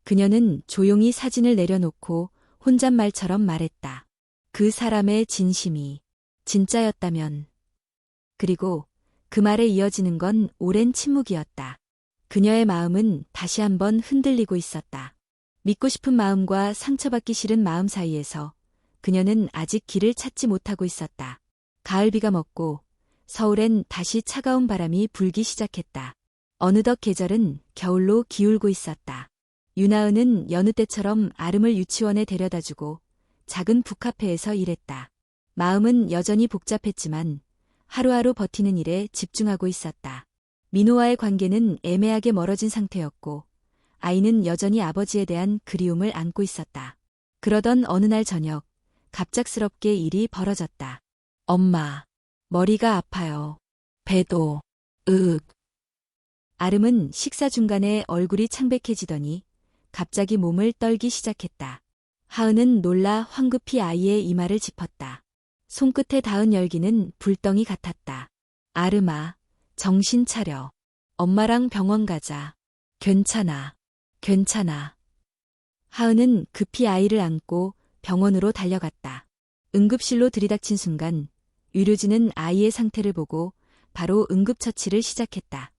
그녀는 조용히 사진을 내려놓고 혼잣말처럼 말했다. 그 사람의 진심이 진짜였다면. 그리고 그 말에 이어지는 건 오랜 침묵이었다. 그녀의 마음은 다시 한번 흔들리고 있었다. 믿고 싶은 마음과 상처받기 싫은 마음 사이에서 그녀는 아직 길을 찾지 못하고 있었다. 가을비가 먹고 서울엔 다시 차가운 바람이 불기 시작했다. 어느덧 계절은 겨울로 기울고 있었다. 윤하은은 여느 때처럼 아름을 유치원에 데려다주고 작은 북카페에서 일했다. 마음은 여전히 복잡했지만 하루하루 버티는 일에 집중하고 있었다. 민호와의 관계는 애매하게 멀어진 상태였고 아이는 여전히 아버지에 대한 그리움을 안고 있었다. 그러던 어느 날 저녁 갑작스럽게 일이 벌어졌다. 엄마, 머리가 아파요. 배도, 아름은 식사 중간에 얼굴이 창백해지더니 갑자기 몸을 떨기 시작했다. 하은은 놀라 황급히 아이의 이마를 짚었다. 손끝에 닿은 열기는 불덩이 같았다. 아름아, 정신 차려. 엄마랑 병원 가자. 괜찮아. 괜찮아. 하은은 급히 아이를 안고 병원으로 달려갔다. 응급실로 들이닥친 순간 의료진은 아이의 상태를 보고 바로 응급처치를 시작했다.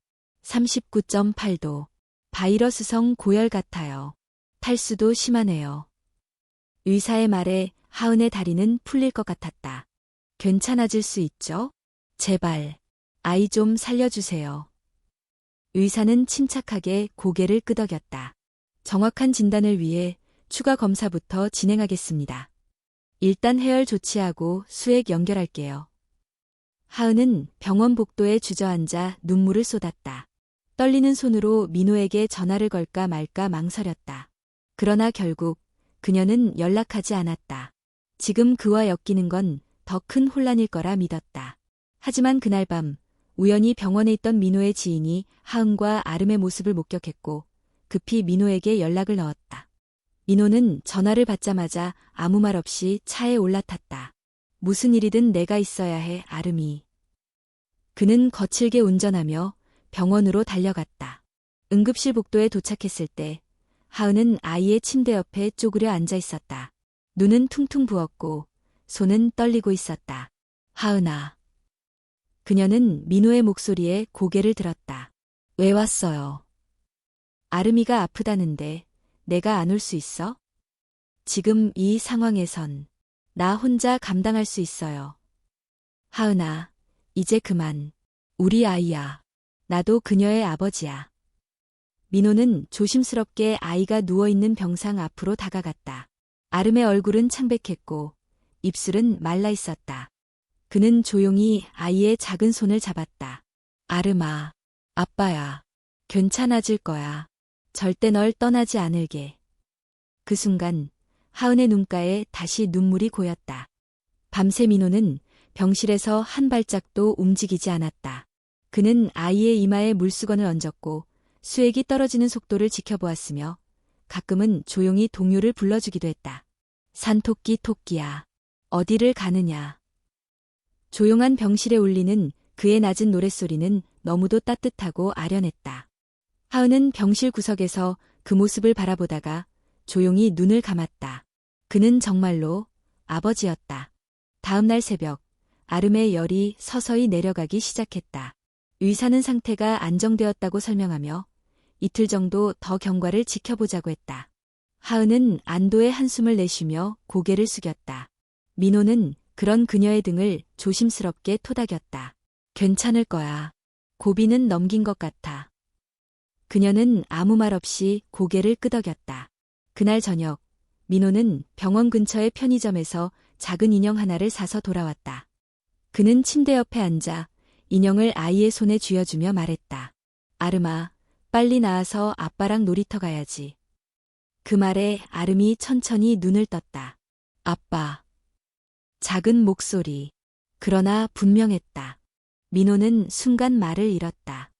39.8도. 바이러스성 고열 같아요. 탈수도 심하네요. 의사의 말에 하은의 다리는 풀릴 것 같았다. 괜찮아질 수 있죠? 제발, 아이 좀 살려주세요. 의사는 침착하게 고개를 끄덕였다. 정확한 진단을 위해 추가 검사부터 진행하겠습니다. 일단 해열 조치하고 수액 연결할게요. 하은은 병원 복도에 주저앉아 눈물을 쏟았다. 떨리는 손으로 민호에게 전화를 걸까 말까 망설였다. 그러나 결국 그녀는 연락하지 않았다. 지금 그와 엮이는 건 더 큰 혼란일 거라 믿었다. 하지만 그날 밤 우연히 병원에 있던 민호의 지인이 하은과 아름의 모습을 목격했고 급히 민호에게 연락을 넣었다. 민호는 전화를 받자마자 아무 말 없이 차에 올라탔다. 무슨 일이든 내가 있어야 해, 아름이. 그는 거칠게 운전하며 병원으로 달려갔다. 응급실 복도에 도착했을 때 하은은 아이의 침대 옆에 쪼그려 앉아 있었다. 눈은 퉁퉁 부었고 손은 떨리고 있었다. 하은아. 그녀는 민호의 목소리에 고개를 들었다. 왜 왔어요? 아름이가 아프다는데 내가 안 올 수 있어? 지금 이 상황에선 나 혼자 감당할 수 있어요. 하은아, 이제 그만. 우리 아이야. 나도 그녀의 아버지야. 민호는 조심스럽게 아이가 누워있는 병상 앞으로 다가갔다. 아름의 얼굴은 창백했고 입술은 말라 있었다. 그는 조용히 아이의 작은 손을 잡았다. 아름아, 아빠야. 괜찮아질 거야. 절대 널 떠나지 않을게. 그 순간 하은의 눈가에 다시 눈물이 고였다. 밤새 민호는 병실에서 한 발짝도 움직이지 않았다. 그는 아이의 이마에 물수건을 얹었고 수액이 떨어지는 속도를 지켜보았으며 가끔은 조용히 동요를 불러주기도 했다. 산토끼 토끼야. 어디를 가느냐. 조용한 병실에 울리는 그의 낮은 노랫소리는 너무도 따뜻하고 아련했다. 하은은 병실 구석에서 그 모습을 바라보다가 조용히 눈을 감았다. 그는 정말로 아버지였다. 다음 날 새벽, 아름의 열이 서서히 내려가기 시작했다. 의사는 상태가 안정되었다고 설명하며 이틀 정도 더 경과를 지켜보자고 했다. 하은은 안도의 한숨을 내쉬며 고개를 숙였다. 민호는 그런 그녀의 등을 조심스럽게 토닥였다. 괜찮을 거야. 고비는 넘긴 것 같아. 그녀는 아무 말 없이 고개를 끄덕였다. 그날 저녁, 민호는 병원 근처의 편의점에서 작은 인형 하나를 사서 돌아왔다. 그는 침대 옆에 앉아 인형을 아이의 손에 쥐어주며 말했다. 아름아, 빨리 나와서 아빠랑 놀이터 가야지. 그 말에 아름이 천천히 눈을 떴다. 아빠. 작은 목소리. 그러나 분명했다. 민호는 순간 말을 잃었다.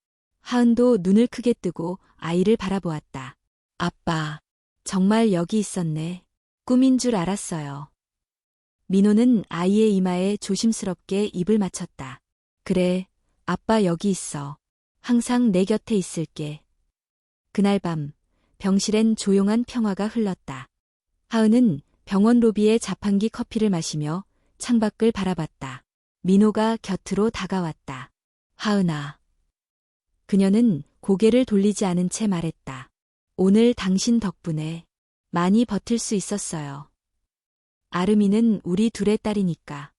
하은도 눈을 크게 뜨고 아이를 바라보았다. 아빠. 정말 여기 있었네. 꿈인 줄 알았어요. 민호는 아이의 이마에 조심스럽게 입을 맞췄다. 그래, 아빠 여기 있어. 항상 내 곁에 있을게. 그날 밤, 병실엔 조용한 평화가 흘렀다. 하은은 병원 로비에 자판기 커피를 마시며 창밖을 바라봤다. 민호가 곁으로 다가왔다. 하은아. 그녀는 고개를 돌리지 않은 채 말했다. 오늘 당신 덕분에 많이 버틸 수 있었어요. 아름이는 우리 둘의 딸이니까.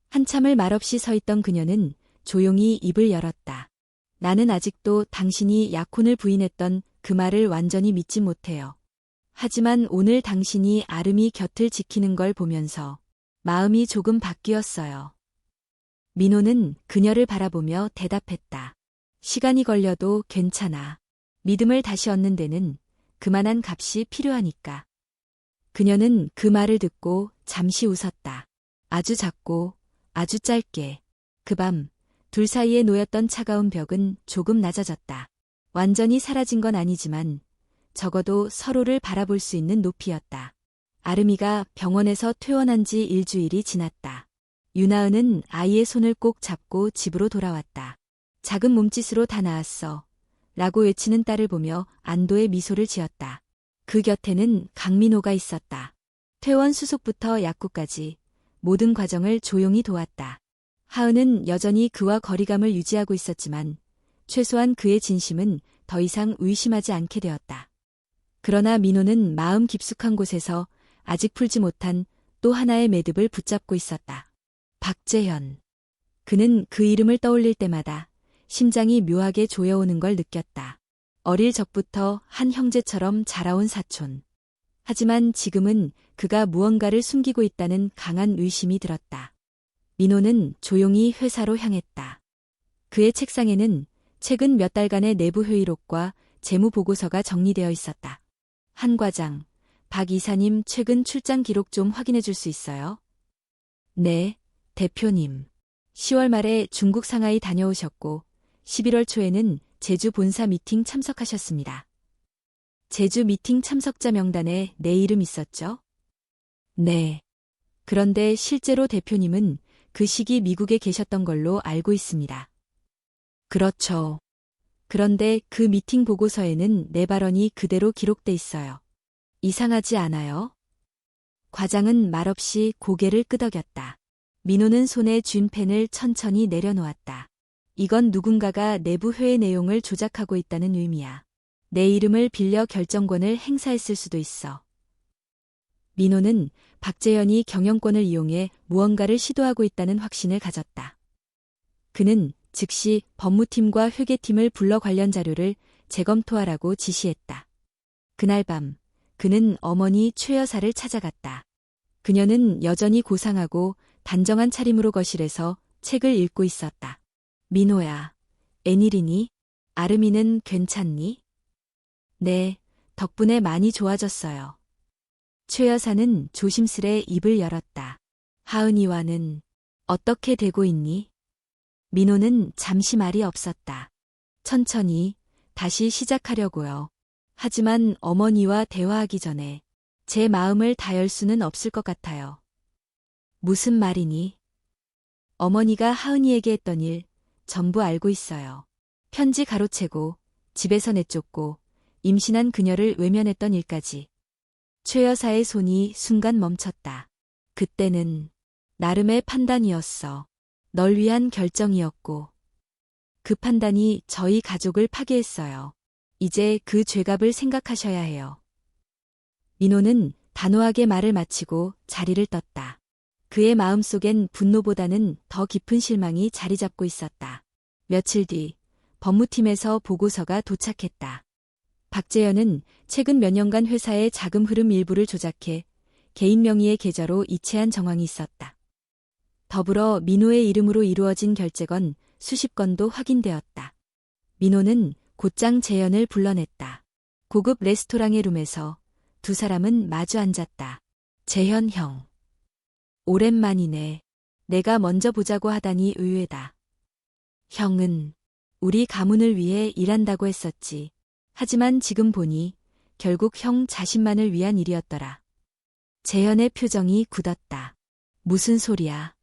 한참을 말없이 서 있던 그녀는 조용히 입을 열었다. 나는 아직도 당신이 약혼을 부인했던 그 말을 완전히 믿지 못해요. 하지만 오늘 당신이 아름이 곁을 지키는 걸 보면서 마음이 조금 바뀌었어요. 민호는 그녀를 바라보며 대답했다. 시간이 걸려도 괜찮아. 믿음을 다시 얻는 데는 그만한 값이 필요하니까. 그녀는 그 말을 듣고 잠시 웃었다. 아주 작고 아주 짧게. 그 밤 둘 사이에 놓였던 차가운 벽은 조금 낮아졌다. 완전히 사라진 건 아니지만 적어도 서로를 바라볼 수 있는 높이였다. 아름이가 병원에서 퇴원한 지 일주일이 지났다. 윤하은은 아이의 손을 꼭 잡고 집으로 돌아왔다. 작은 몸짓으로 다 나았어. 라고 외치는 딸을 보며 안도의 미소를 지었다. 그 곁에는 강민호가 있었다. 퇴원 수속부터 약국까지 모든 과정을 조용히 도왔다. 하은은 여전히 그와 거리감을 유지하고 있었지만 최소한 그의 진심은 더 이상 의심하지 않게 되었다. 그러나 민호는 마음 깊숙한 곳에서 아직 풀지 못한 또 하나의 매듭을 붙잡고 있었다. 박재현. 그는 그 이름을 떠올릴 때마다 심장이 묘하게 조여오는 걸 느꼈다. 어릴 적부터 한 형제처럼 자라온 사촌. 하지만 지금은 그가 무언가를 숨기고 있다는 강한 의심이 들었다. 민호는 조용히 회사로 향했다. 그의 책상에는 최근 몇 달간의 내부 회의록과 재무 보고서가 정리되어 있었다. 한 과장, 박 이사님 최근 출장 기록 좀 확인해 줄 수 있어요? 네, 대표님. 10월 말에 중국 상하이 다녀오셨고 11월 초에는 제주 본사 미팅 참석하셨습니다. 제주 미팅 참석자 명단에 내 이름 있었죠? 네. 그런데 실제로 대표님은 그 시기 미국에 계셨던 걸로 알고 있습니다. 그렇죠. 그런데 그 미팅 보고서에는 내 발언이 그대로 기록돼 있어요. 이상하지 않아요? 과장은 말없이 고개를 끄덕였다. 민호는 손에 쥔 펜을 천천히 내려놓았다. 이건 누군가가 내부 회의 내용을 조작하고 있다는 의미야. 내 이름을 빌려 결정권을 행사했을 수도 있어. 민호는 박재현이 경영권을 이용해 무언가를 시도하고 있다는 확신을 가졌다. 그는 즉시 법무팀과 회계팀을 불러 관련 자료를 재검토하라고 지시했다. 그날 밤 그는 어머니 최 여사를 찾아갔다. 그녀는 여전히 고상하고 단정한 차림으로 거실에서 책을 읽고 있었다. 민호야, 애일이니? 아름이는 괜찮니? 네, 덕분에 많이 좋아졌어요. 최 여사는 조심스레 입을 열었다. 하은이와는 어떻게 되고 있니? 민호는 잠시 말이 없었다. 천천히 다시 시작하려고요. 하지만 어머니와 대화하기 전에 제 마음을 다 열 수는 없을 것 같아요. 무슨 말이니? 어머니가 하은이에게 했던 일 전부 알고 있어요. 편지 가로채고 집에서 내쫓고 임신한 그녀를 외면했던 일까지. 최 여사의 손이 순간 멈췄다. 그때는 나름의 판단이었어. 널 위한 결정이었고 그 판단이 저희 가족을 파괴했어요. 이제 그 죄값을 생각하셔야 해요. 민호는 단호하게 말을 마치고 자리를 떴다. 그의 마음속엔 분노보다는 더 깊은 실망이 자리 잡고 있었다. 며칠 뒤 법무팀에서 보고서가 도착했다. 박재현은 최근 몇 년간 회사의 자금 흐름 일부를 조작해 개인 명의의 계좌로 이체한 정황이 있었다. 더불어 민호의 이름으로 이루어진 결제건 수십 건도 확인되었다. 민호는 곧장 재현을 불러냈다. 고급 레스토랑의 룸에서 두 사람은 마주 앉았다. 재현 형. 오랜만이네. 내가 먼저 보자고 하다니 의외다. 형은 우리 가문을 위해 일한다고 했었지. 하지만 지금 보니 결국 형 자신만을 위한 일이었더라. 재현의 표정이 굳었다. 무슨 소리야.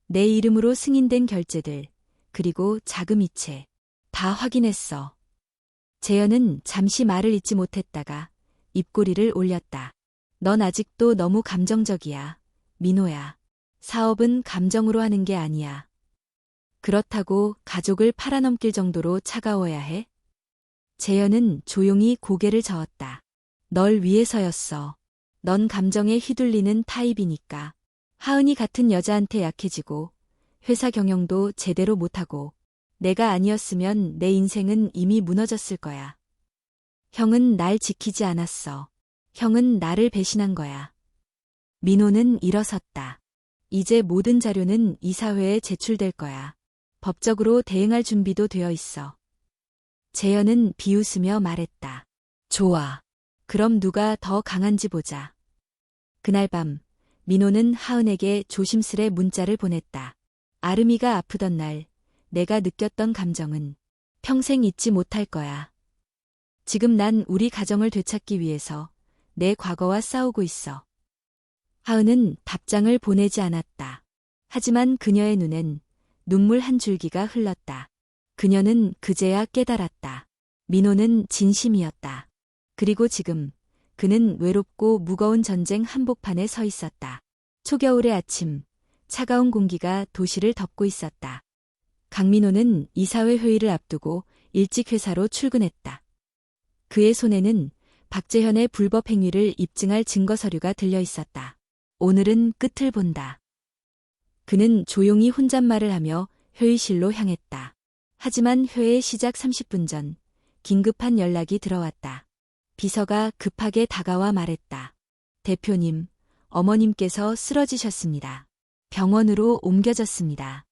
내 이름으로 승인된 결제들, 그리고 자금 이체, 다 확인했어. 재현은 잠시 말을 잇지 못했다가 입꼬리를 올렸다. 넌 아직도 너무 감정적이야, 민호야. 사업은 감정으로 하는 게 아니야. 그렇다고 가족을 팔아넘길 정도로 차가워야 해? 재현은 조용히 고개를 저었다. 널 위해서였어. 넌 감정에 휘둘리는 타입이니까. 하은이 같은 여자한테 약해지고 회사 경영도 제대로 못하고 내가 아니었으면 내 인생은 이미 무너졌을 거야. 형은 날 지키지 않았어. 형은 나를 배신한 거야. 민호는 일어섰다. 이제 모든 자료는 이사회에 제출될 거야. 법적으로 대응할 준비도 되어 있어. 재현은 비웃으며 말했다. 좋아. 그럼 누가 더 강한지 보자. 그날 밤 민호는 하은에게 조심스레 문자를 보냈다. 아름이가 아프던 날 내가 느꼈던 감정은 평생 잊지 못할 거야. 지금 난 우리 가정을 되찾기 위해서 내 과거와 싸우고 있어. 하은은 답장을 보내지 않았다. 하지만 그녀의 눈엔 눈물 한 줄기가 흘렀다. 그녀는 그제야 깨달았다. 민호는 진심이었다. 그리고 지금 그는 외롭고 무거운 전쟁 한복판에 서 있었다. 초겨울의 아침, 차가운 공기가 도시를 덮고 있었다. 강민호는 이사회 회의를 앞두고 일찍 회사로 출근했다. 그의 손에는 박재현의 불법 행위를 입증할 증거 서류가 들려 있었다. 오늘은 끝을 본다. 그는 조용히 혼잣말을 하며 회의실로 향했다. 하지만 회의 시작 30분 전 긴급한 연락이 들어왔다. 비서가 급하게 다가와 말했다. 대표님, 어머님께서 쓰러지셨습니다. 병원으로 옮겨졌습니다.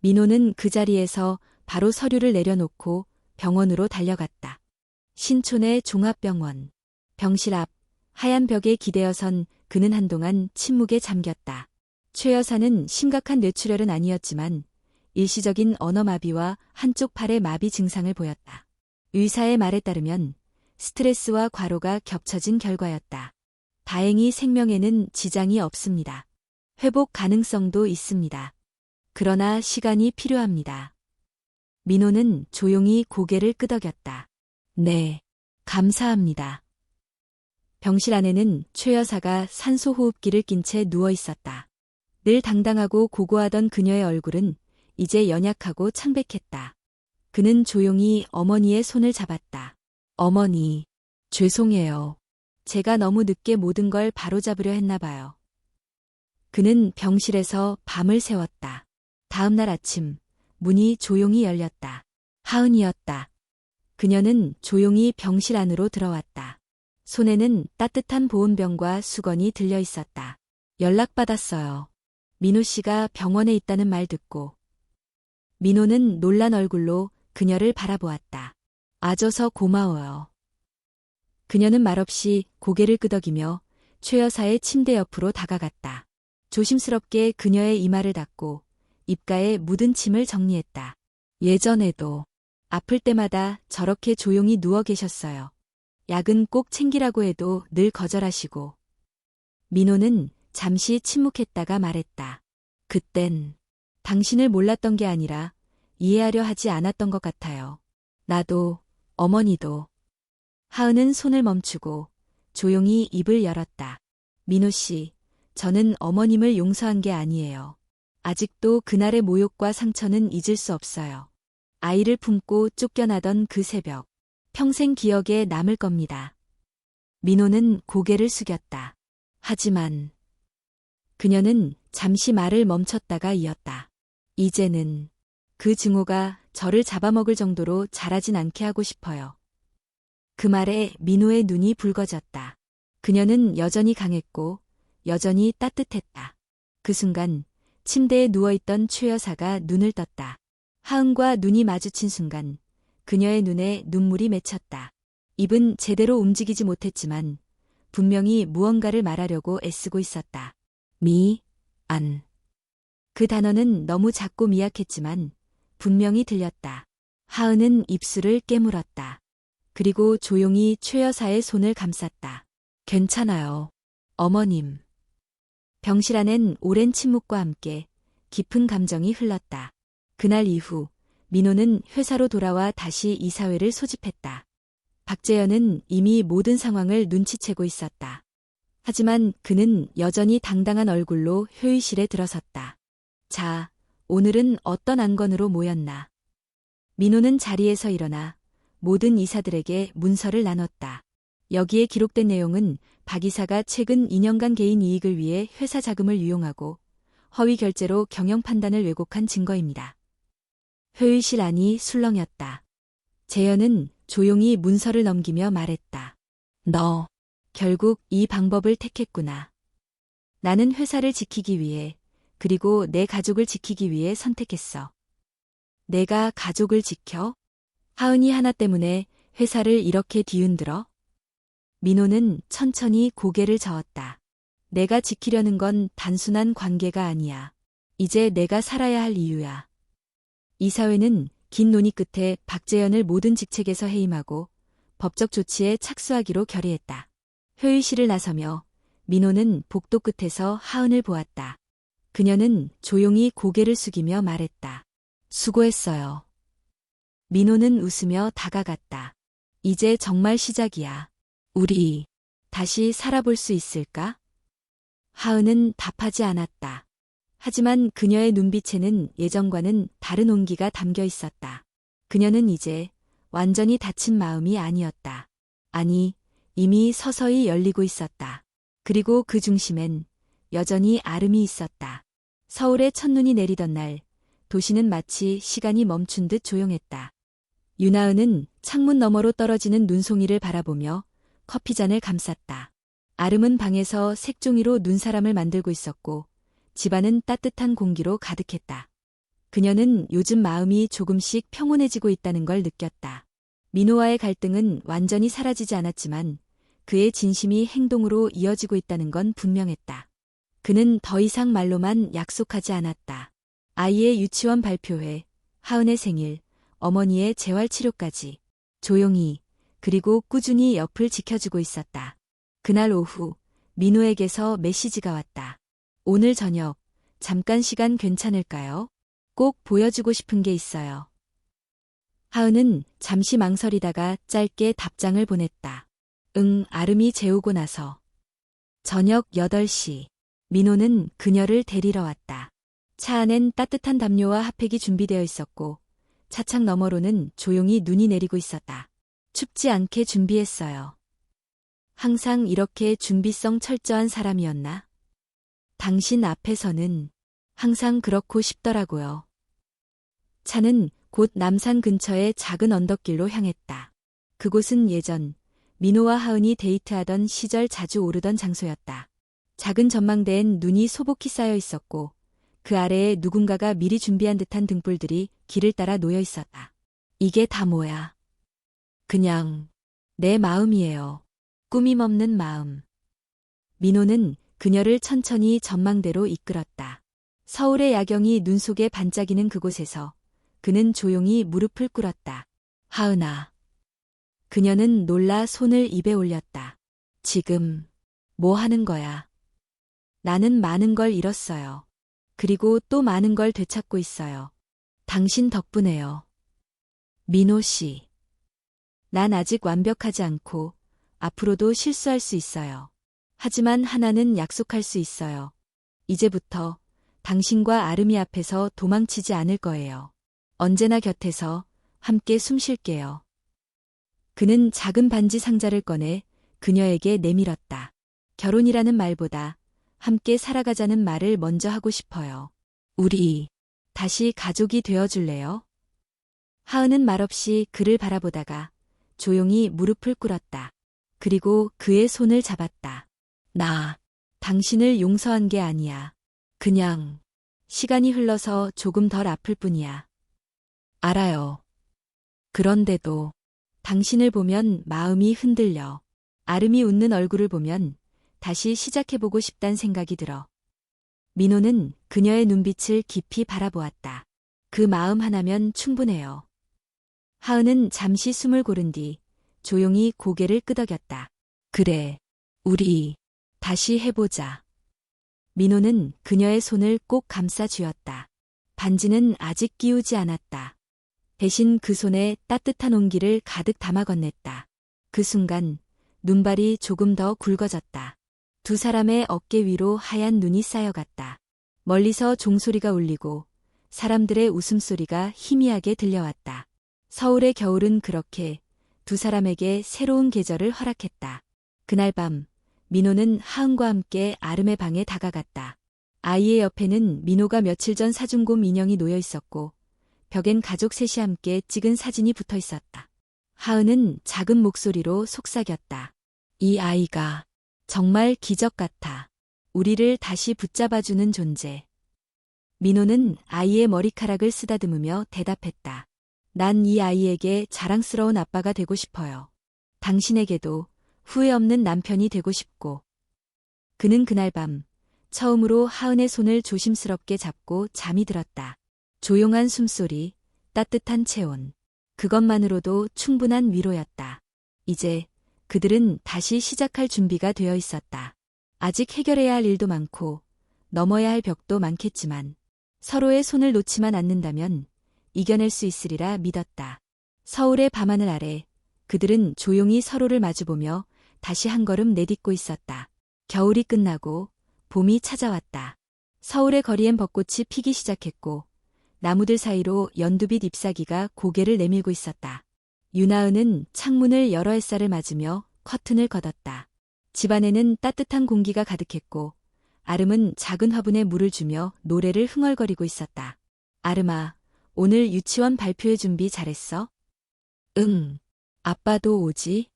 민호는 그 자리에서 바로 서류를 내려놓고 병원으로 달려갔다. 신촌의 종합병원. 병실 앞 하얀 벽에 기대어 선 그는 한동안 침묵에 잠겼다. 최 여사는 심각한 뇌출혈은 아니었지만 일시적인 언어마비와 한쪽 팔의 마비 증상을 보였다. 의사의 말에 따르면 스트레스와 과로가 겹쳐진 결과였다. 다행히 생명에는 지장이 없습니다. 회복 가능성도 있습니다. 그러나 시간이 필요합니다. 민호는 조용히 고개를 끄덕였다. 네, 감사합니다. 병실 안에는 최 여사가 산소호흡기를 낀 채 누워 있었다. 늘 당당하고 고고하던 그녀의 얼굴은 이제 연약하고 창백했다. 그는 조용히 어머니의 손을 잡았다. 어머니, 죄송해요. 제가 너무 늦게 모든 걸 바로잡으려 했나 봐요. 그는 병실에서 밤을 새웠다. 다음 날 아침, 문이 조용히 열렸다. 하은이었다. 그녀는 조용히 병실 안으로 들어왔다. 손에는 따뜻한 보온병과 수건이 들려 있었다. 연락받았어요. 민호 씨가 병원에 있다는 말 듣고. 민호는 놀란 얼굴로 그녀를 바라보았다. 아줘서 고마워요. 그녀는 말없이 고개를 끄덕이며 최 여사의 침대 옆으로 다가갔다. 조심스럽게 그녀의 이마를 닦고 입가에 묻은 침을 정리했다. 예전에도 아플 때마다 저렇게 조용히 누워 계셨어요. 약은 꼭 챙기라고 해도 늘 거절하시고. 민호는 잠시 침묵했다가 말했다. 그땐 당신을 몰랐던 게 아니라 이해하려 하지 않았던 것 같아요. 나도, 어머니도. 하은은 손을 멈추고 조용히 입을 열었다. 민호 씨, 저는 어머님을 용서한 게 아니에요. 아직도 그날의 모욕과 상처는 잊을 수 없어요. 아이를 품고 쫓겨나던 그 새벽, 평생 기억에 남을 겁니다. 민호는 고개를 숙였다. 하지만 그녀는 잠시 말을 멈췄다가 이었다. 이제는 그 증오가 저를 잡아먹을 정도로 자라진 않게 하고 싶어요. 그 말에 민호의 눈이 붉어졌다. 그녀는 여전히 강했고 여전히 따뜻했다. 그 순간 침대에 누워있던 최 여사가 눈을 떴다. 하은과 눈이 마주친 순간 그녀의 눈에 눈물이 맺혔다. 입은 제대로 움직이지 못했지만 분명히 무언가를 말하려고 애쓰고 있었다. 안. 그 단어는 너무 작고 미약했지만 분명히 들렸다. 하은은 입술을 깨물었다. 그리고 조용히 최 여사의 손을 감쌌다. 괜찮아요. 어머님. 병실 안엔 오랜 침묵과 함께 깊은 감정이 흘렀다. 그날 이후 민호는 회사로 돌아와 다시 이사회를 소집했다. 박재현은 이미 모든 상황을 눈치채고 있었다. 하지만 그는 여전히 당당한 얼굴로 회의실에 들어섰다. 자, 오늘은 어떤 안건으로 모였나? 민호는 자리에서 일어나 모든 이사들에게 문서를 나눴다. 여기에 기록된 내용은 박 이사가 최근 2년간 개인 이익을 위해 회사 자금을 유용하고 허위 결제로 경영 판단을 왜곡한 증거입니다. 회의실 안이 술렁였다. 재현은 조용히 문서를 넘기며 말했다. 너, 결국 이 방법을 택했구나. 나는 회사를 지키기 위해, 그리고 내 가족을 지키기 위해 선택했어. 내가 가족을 지켜? 하은이 하나 때문에 회사를 이렇게 뒤흔들어? 민호는 천천히 고개를 저었다. 내가 지키려는 건 단순한 관계가 아니야. 이제 내가 살아야 할 이유야. 이사회는 긴 논의 끝에 박재현을 모든 직책에서 해임하고 법적 조치에 착수하기로 결의했다. 회의실을 나서며 민호는 복도 끝에서 하은을 보았다. 그녀는 조용히 고개를 숙이며 말했다. 수고했어요. 민호는 웃으며 다가갔다. 이제 정말 시작이야. 우리 다시 살아볼 수 있을까? 하은은 답하지 않았다. 하지만 그녀의 눈빛에는 예전과는 다른 온기가 담겨 있었다. 그녀는 이제 완전히 닫힌 마음이 아니었다. 아니, 이미 서서히 열리고 있었다. 그리고 그 중심엔 여전히 아름이 있었다. 서울의 첫눈이 내리던 날, 도시는 마치 시간이 멈춘 듯 조용했다. 윤하은은 창문 너머로 떨어지는 눈송이를 바라보며 커피잔을 감쌌다. 아름은 방에서 색종이로 눈사람을 만들고 있었고 집안은 따뜻한 공기로 가득했다. 그녀는 요즘 마음이 조금씩 평온해지고 있다는 걸 느꼈다. 민호와의 갈등은 완전히 사라지지 않았지만 그의 진심이 행동으로 이어지고 있다는 건 분명했다. 그는 더 이상 말로만 약속하지 않았다. 아이의 유치원 발표회, 하은의 생일, 어머니의 재활치료까지 조용히 그리고 꾸준히 옆을 지켜주고 있었다. 그날 오후 민호에게서 메시지가 왔다. 오늘 저녁 잠깐 시간 괜찮을까요? 꼭 보여주고 싶은 게 있어요. 하은은 잠시 망설이다가 짧게 답장을 보냈다. 응, 아름이 재우고 나서. 저녁 8시. 민호는 그녀를 데리러 왔다. 차 안엔 따뜻한 담요와 핫팩이 준비되어 있었고 차창 너머로는 조용히 눈이 내리고 있었다. 춥지 않게 준비했어요. 항상 이렇게 준비성 철저한 사람이었나? 당신 앞에서는 항상 그렇고 싶더라고요. 차는 곧 남산 근처의 작은 언덕길로 향했다. 그곳은 예전 민호와 하은이 데이트하던 시절 자주 오르던 장소였다. 작은 전망대엔 눈이 소복히 쌓여 있었고 그 아래에 누군가가 미리 준비한 듯한 등불들이 길을 따라 놓여 있었다. 이게 다 뭐야? 그냥 내 마음이에요. 꾸밈 없는 마음. 민호는 그녀를 천천히 전망대로 이끌었다. 서울의 야경이 눈 속에 반짝이는 그곳에서 그는 조용히 무릎을 꿇었다. 하은아. 그녀는 놀라 손을 입에 올렸다. 지금 뭐 하는 거야? 나는 많은 걸 잃었어요. 그리고 또 많은 걸 되찾고 있어요. 당신 덕분에요. 민호 씨. 난 아직 완벽하지 않고 앞으로도 실수할 수 있어요. 하지만 하나는 약속할 수 있어요. 이제부터 당신과 아름이 앞에서 도망치지 않을 거예요. 언제나 곁에서 함께 숨 쉴게요. 그는 작은 반지 상자를 꺼내 그녀에게 내밀었다. 결혼이라는 말보다 함께 살아가자는 말을 먼저 하고 싶어요. 우리 다시 가족이 되어줄래요? 하은은 말없이 그를 바라보다가 조용히 무릎을 꿇었다. 그리고 그의 손을 잡았다. 나 당신을 용서한 게 아니야. 그냥 시간이 흘러서 조금 덜 아플 뿐이야. 알아요. 그런데도 당신을 보면 마음이 흔들려. 아름이 웃는 얼굴을 보면 다시 시작해보고 싶단 생각이 들어. 민호는 그녀의 눈빛을 깊이 바라보았다. 그 마음 하나면 충분해요. 하은은 잠시 숨을 고른 뒤 조용히 고개를 끄덕였다. 그래, 우리 다시 해보자. 민호는 그녀의 손을 꼭 감싸 쥐었다. 반지는 아직 끼우지 않았다. 대신 그 손에 따뜻한 온기를 가득 담아 건넸다. 그 순간 눈발이 조금 더 굵어졌다. 두 사람의 어깨 위로 하얀 눈이 쌓여갔다. 멀리서 종소리가 울리고 사람들의 웃음소리가 희미하게 들려왔다. 서울의 겨울은 그렇게 두 사람에게 새로운 계절을 허락했다. 그날 밤 민호는 하은과 함께 아름의 방에 다가갔다. 아이의 옆에는 민호가 며칠 전 사준 곰 인형이 놓여 있었고 벽엔 가족 셋이 함께 찍은 사진이 붙어 있었다. 하은은 작은 목소리로 속삭였다. 이 아이가 정말 기적 같아. 우리를 다시 붙잡아주는 존재. 민호는 아이의 머리카락을 쓰다듬으며 대답했다. 난 이 아이에게 자랑스러운 아빠가 되고 싶어요. 당신에게도 후회 없는 남편이 되고 싶고. 그는 그날 밤 처음으로 하은의 손을 조심스럽게 잡고 잠이 들었다. 조용한 숨소리, 따뜻한 체온. 그것만으로도 충분한 위로였다. 이제 그들은 다시 시작할 준비가 되어 있었다. 아직 해결해야 할 일도 많고 넘어야 할 벽도 많겠지만 서로의 손을 놓지만 않는다면 이겨낼 수 있으리라 믿었다. 서울의 밤하늘 아래 그들은 조용히 서로를 마주보며 다시 한 걸음 내딛고 있었다. 겨울이 끝나고 봄이 찾아왔다. 서울의 거리엔 벚꽃이 피기 시작했고 나무들 사이로 연두빛 잎사귀가 고개를 내밀고 있었다. 윤하은은 창문을 열어 햇살을 맞으며 커튼을 걷었다. 집안에는 따뜻한 공기가 가득했고 아름은 작은 화분에 물을 주며 노래를 흥얼거리고 있었다. 아름아, 오늘 유치원 발표회 준비 잘했어? 응. 아빠도 오지?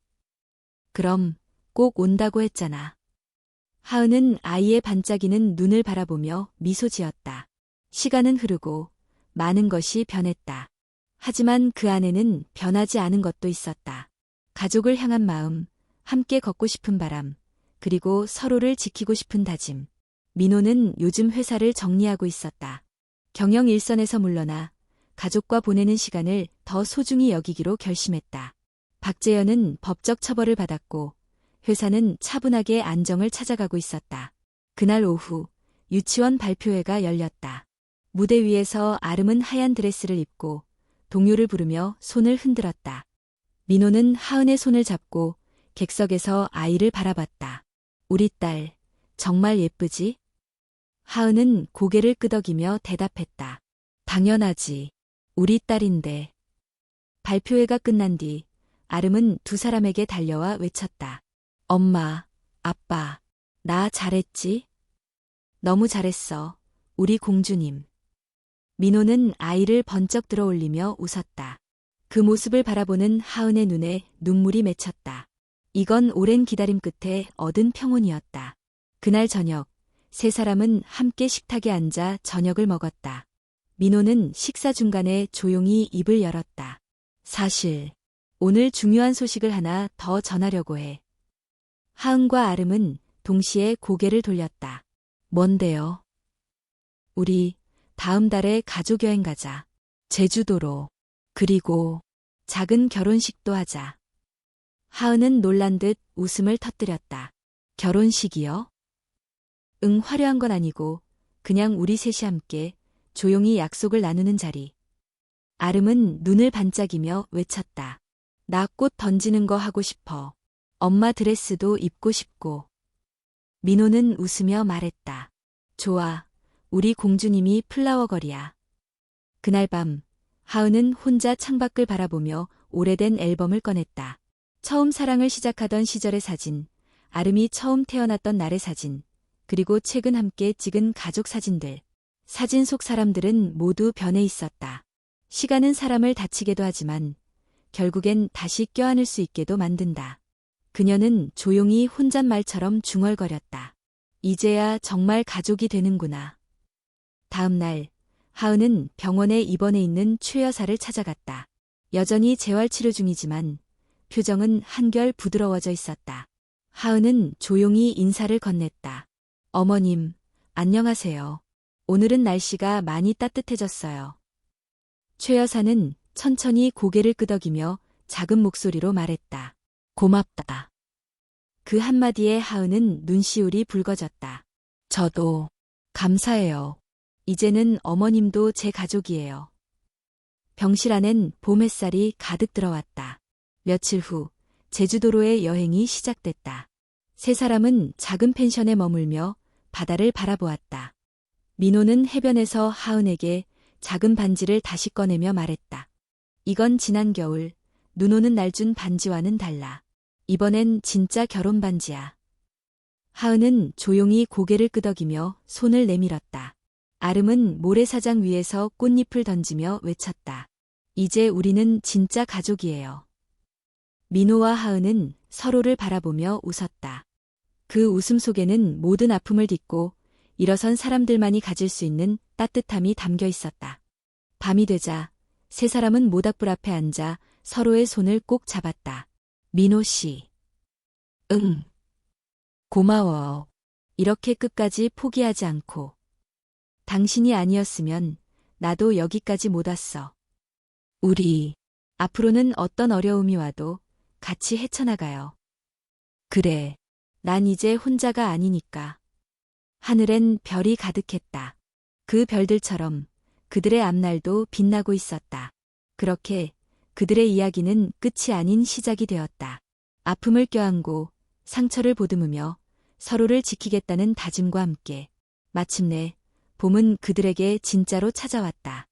그럼 꼭 온다고 했잖아. 하은은 아이의 반짝이는 눈을 바라보며 미소 지었다. 시간은 흐르고 많은 것이 변했다. 하지만 그 안에는 변하지 않은 것도 있었다. 가족을 향한 마음, 함께 걷고 싶은 바람, 그리고 서로를 지키고 싶은 다짐. 민호는 요즘 회사를 정리하고 있었다. 경영 일선에서 물러나 가족과 보내는 시간을 더 소중히 여기기로 결심했다. 박재현은 법적 처벌을 받았고 회사는 차분하게 안정을 찾아가고 있었다. 그날 오후 유치원 발표회가 열렸다. 무대 위에서 아름은 하얀 드레스를 입고 동요를 부르며 손을 흔들었다. 민호는 하은의 손을 잡고 객석에서 아이를 바라봤다. 우리 딸, 정말 예쁘지? 하은은 고개를 끄덕이며 대답했다. 당연하지. 우리 딸인데. 발표회가 끝난 뒤 아름은 두 사람에게 달려와 외쳤다. 엄마, 아빠, 나 잘했지? 너무 잘했어, 우리 공주님. 민호는 아이를 번쩍 들어 올리며 웃었다. 그 모습을 바라보는 하은의 눈에 눈물이 맺혔다. 이건 오랜 기다림 끝에 얻은 평온이었다. 그날 저녁, 세 사람은 함께 식탁에 앉아 저녁을 먹었다. 민호는 식사 중간에 조용히 입을 열었다. 사실, 오늘 중요한 소식을 하나 더 전하려고 해. 하은과 아름은 동시에 고개를 돌렸다. 뭔데요? 우리 다음 달에 가족여행 가자. 제주도로. 그리고 작은 결혼식도 하자. 하은은 놀란 듯 웃음을 터뜨렸다. 결혼식이요? 응, 화려한 건 아니고 그냥 우리 셋이 함께 조용히 약속을 나누는 자리. 아름은 눈을 반짝이며 외쳤다. 나 꽃 던지는 거 하고 싶어. 엄마 드레스도 입고 싶고. 민호는 웃으며 말했다. 좋아, 우리 공주님이 플라워걸이야. 그날 밤, 하은은 혼자 창밖을 바라보며 오래된 앨범을 꺼냈다. 처음 사랑을 시작하던 시절의 사진, 아름이 처음 태어났던 날의 사진, 그리고 최근 함께 찍은 가족 사진들. 사진 속 사람들은 모두 변해 있었다. 시간은 사람을 다치게도 하지만 결국엔 다시 껴안을 수 있게도 만든다. 그녀는 조용히 혼잣말처럼 중얼거렸다. 이제야 정말 가족이 되는구나. 다음 날, 하은은 병원에 입원해 있는 최 여사를 찾아갔다. 여전히 재활치료 중이지만 표정은 한결 부드러워져 있었다. 하은은 조용히 인사를 건넸다. 어머님, 안녕하세요. 오늘은 날씨가 많이 따뜻해졌어요. 최 여사는 천천히 고개를 끄덕이며 작은 목소리로 말했다. 고맙다. 그 한마디에 하은은 눈시울이 붉어졌다. 저도 감사해요. 이제는 어머님도 제 가족이에요. 병실 안엔 봄 햇살이 가득 들어왔다. 며칠 후 제주도로의 여행이 시작됐다. 세 사람은 작은 펜션에 머물며 바다를 바라보았다. 민호는 해변에서 하은에게 작은 반지를 다시 꺼내며 말했다. 이건 지난 겨울 눈 오는 날 준 반지와는 달라. 이번엔 진짜 결혼 반지야. 하은은 조용히 고개를 끄덕이며 손을 내밀었다. 아름은 모래사장 위에서 꽃잎을 던지며 외쳤다. 이제 우리는 진짜 가족이에요. 민호와 하은은 서로를 바라보며 웃었다. 그 웃음 속에는 모든 아픔을 딛고 일어선 사람들만이 가질 수 있는 따뜻함이 담겨 있었다. 밤이 되자 세 사람은 모닥불 앞에 앉아 서로의 손을 꼭 잡았다. 민호 씨. 응. 고마워. 이렇게 끝까지 포기하지 않고. 당신이 아니었으면 나도 여기까지 못 왔어. 우리 앞으로는 어떤 어려움이 와도 같이 헤쳐나가요. 그래. 난 이제 혼자가 아니니까. 하늘엔 별이 가득했다. 그 별들처럼 그들의 앞날도 빛나고 있었다. 그렇게 그들의 이야기는 끝이 아닌 시작이 되었다. 아픔을 껴안고 상처를 보듬으며 서로를 지키겠다는 다짐과 함께 마침내 봄은 그들에게 진짜로 찾아왔다.